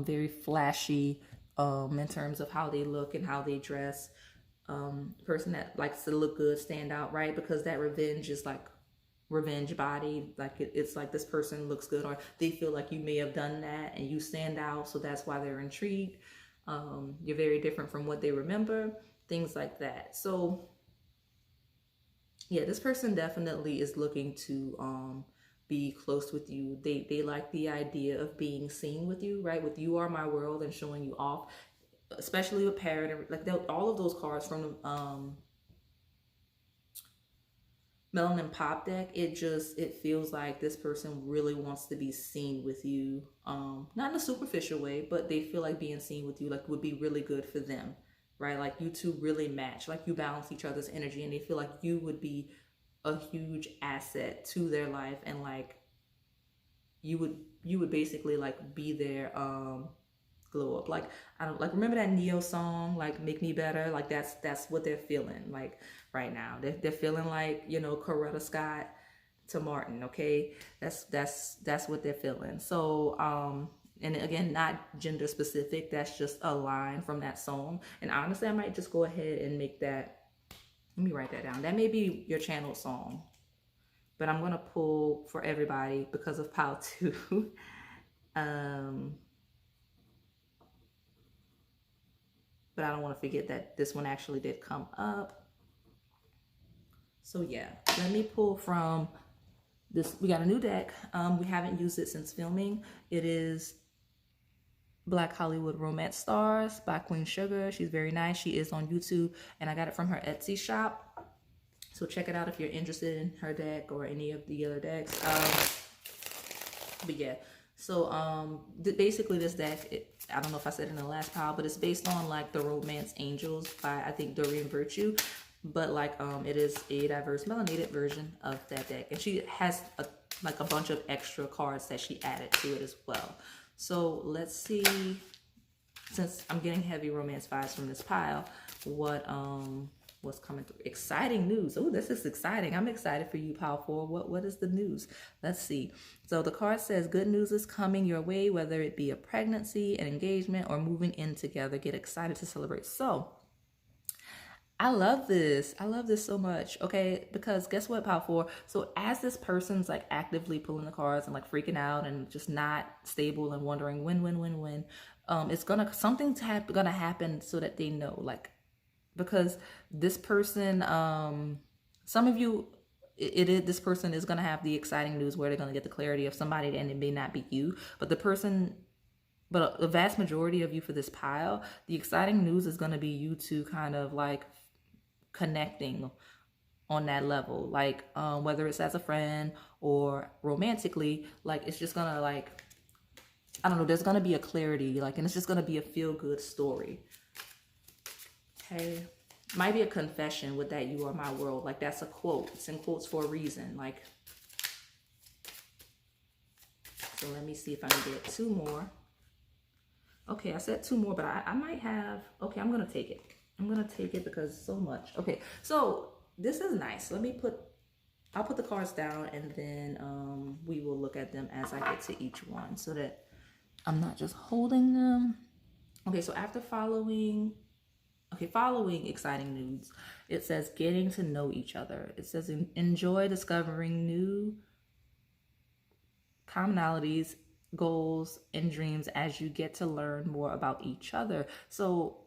very flashy in terms of how they look and how they dress. Person that likes to look good, stand out, right? Because that revenge is like revenge body. Like it's like this person looks good, or they feel like you may have done that and you stand out. So that's why they're intrigued. You're very different from what they remember, things like that. So yeah, this person definitely is looking to be close with you. They like the idea of being seen with you, right? With you are my world and showing you off, especially with parrot. Like all of those cards from the Melanin Pop deck, it feels like this person really wants to be seen with you. Not in a superficial way, but they feel like being seen with you like would be really good for them. Right? Like you two really match, like you balance each other's energy, and they feel like you would be a huge asset to their life, and like you would basically like be their glow up. Like I don't like remember that Neo song, like Make Me Better? Like that's what they're feeling like right now. They're feeling like, you know, Coretta Scott to Martin, okay? That's what they're feeling. So and again, not gender specific. That's just a line from that song. And honestly, I might just go ahead and make that. Let me write that down. That may be your channel song. But I'm going to pull for everybody because of Pile 2. But I don't want to forget that this one actually did come up. So yeah, let me pull from this. We got a new deck. We haven't used it since filming. It is Black Hollywood Romance Stars by Queen Sugar. She's very nice. She is on YouTube, and I got it from her Etsy shop. So check it out if you're interested in her deck or any of the other decks. But yeah, so basically this deck, I don't know if I said it in the last pile, but it's based on like the Romance Angels by I think Doreen Virtue. But like it is a diverse melanated version of that deck, and she has like a bunch of extra cards that she added to it as well. So let's see, since I'm getting heavy romance vibes from this pile, what's coming through. Exciting news. Oh, this is exciting. I'm excited for you, pile 4. What is the news? Let's see. So the card says good news is coming your way, whether it be a pregnancy, an engagement, or moving in together. Get excited to celebrate. So I love this. I love this so much. Okay, because guess what, pile 4? So as this person's like actively pulling the cards and like freaking out and just not stable and wondering when, it's something's gonna happen so that they know, like, because this person, some of you, this person is gonna have the exciting news where they're gonna get the clarity of somebody, and it may not be you, but the vast majority of you for this pile, the exciting news is gonna be you two kind of like connecting on that level, like whether it's as a friend or romantically, like it's just gonna like, I don't know, there's gonna be a clarity, like, and it's just gonna be a feel-good story. Okay, might be a confession with that you are my world, like that's a quote. It's in quotes for a reason. Like, so let me see if I can get 2 more. Okay, I said 2 more, but I might have, okay, I'm gonna take it. I'm gonna take it because so much. Okay, so this is nice. I'll put the cards down, and then we will look at them as I get to each one so that I'm not just holding them. Okay, so after following exciting news, it says getting to know each other. It says enjoy discovering new commonalities, goals, and dreams as you get to learn more about each other. So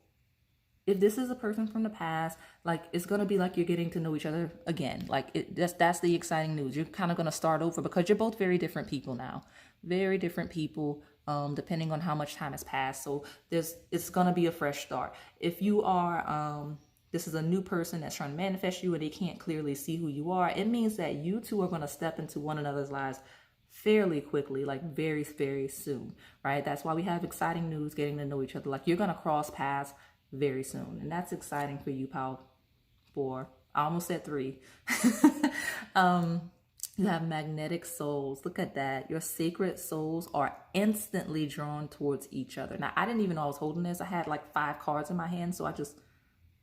if this is a person from the past, like it's gonna be like you're getting to know each other again. Like that's the exciting news. You're kind of gonna start over because you're both very different people now. very different people, depending on how much time has passed. So it's gonna be a fresh start. If you are this is a new person that's trying to manifest you and they can't clearly see who you are, it means that you two are gonna step into one another's lives fairly quickly, like very, very soon, right? That's why we have exciting news, getting to know each other. Like you're gonna cross paths very soon, and that's exciting for you, pal. 4. I almost said 3. You have magnetic souls. Look at that. Your sacred souls are instantly drawn towards each other. Now, I didn't even know I was holding this. I had like 5 cards in my hand, so I just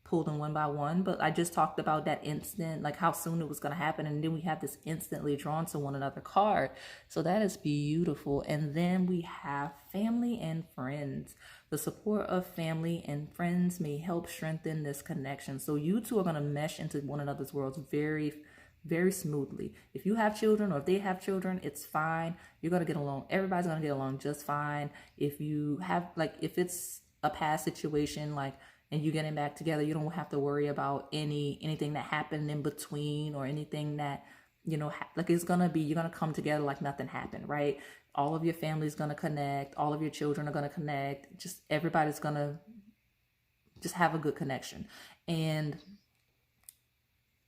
pulled them one by one. But I just talked about that instant, like how soon it was going to happen. And then we have this instantly drawn to one another card. So that is beautiful. And then we have family and friends. The support of family and friends may help strengthen this connection. So you two are going to mesh into one another's worlds very, very smoothly. If you have children or if they have children, it's fine. You're going to get along. Everybody's going to get along just fine. If you have, like, if it's a past situation, like, and you getting back together, you don't have to worry about anything that happened in between or anything that, you know, like it's going to be, you're going to come together like nothing happened, right? All of your family's going to connect. All of your children are going to connect. Just everybody's going to just have a good connection. And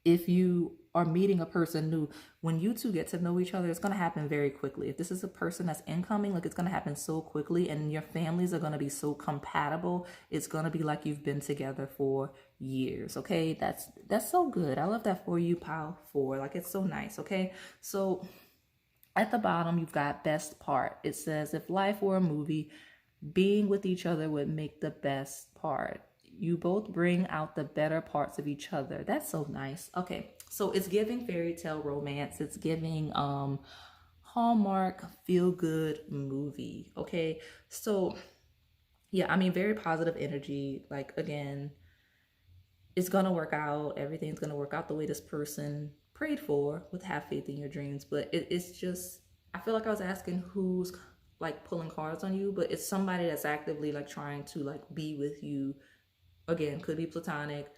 if you are meeting a person new, when you two get to know each other, it's going to happen very quickly. If this is a person that's incoming, like it's going to happen so quickly, and your families are going to be so compatible. It's going to be like you've been together for years. Okay. That's so good. I love that for you, pal. 4. Like it's so nice. Okay. So at the bottom, you've got best part. It says, if life were a movie, being with each other would make the best part. You both bring out the better parts of each other. That's so nice. Okay, so it's giving fairy tale romance. It's giving Hallmark feel good movie. Okay, so yeah, I mean, very positive energy. Like again, it's gonna work out. Everything's gonna work out the way this person prayed for. With have faith in your dreams. But it's just, I feel like I was asking who's like pulling cards on you, but it's somebody that's actively like trying to like be with you. Again, could be platonic,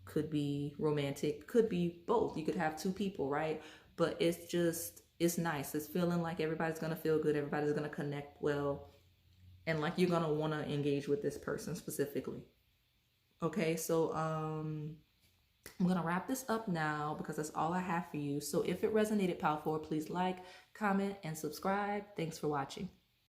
could be romantic, could be both. You could have 2 people, right? But it's just, it's nice. It's feeling like everybody's going to feel good. Everybody's going to connect well. And like you're going to want to engage with this person specifically. Okay, so I'm going to wrap this up now because that's all I have for you. So if it resonated, pal 4, please like, comment, and subscribe. Thanks for watching.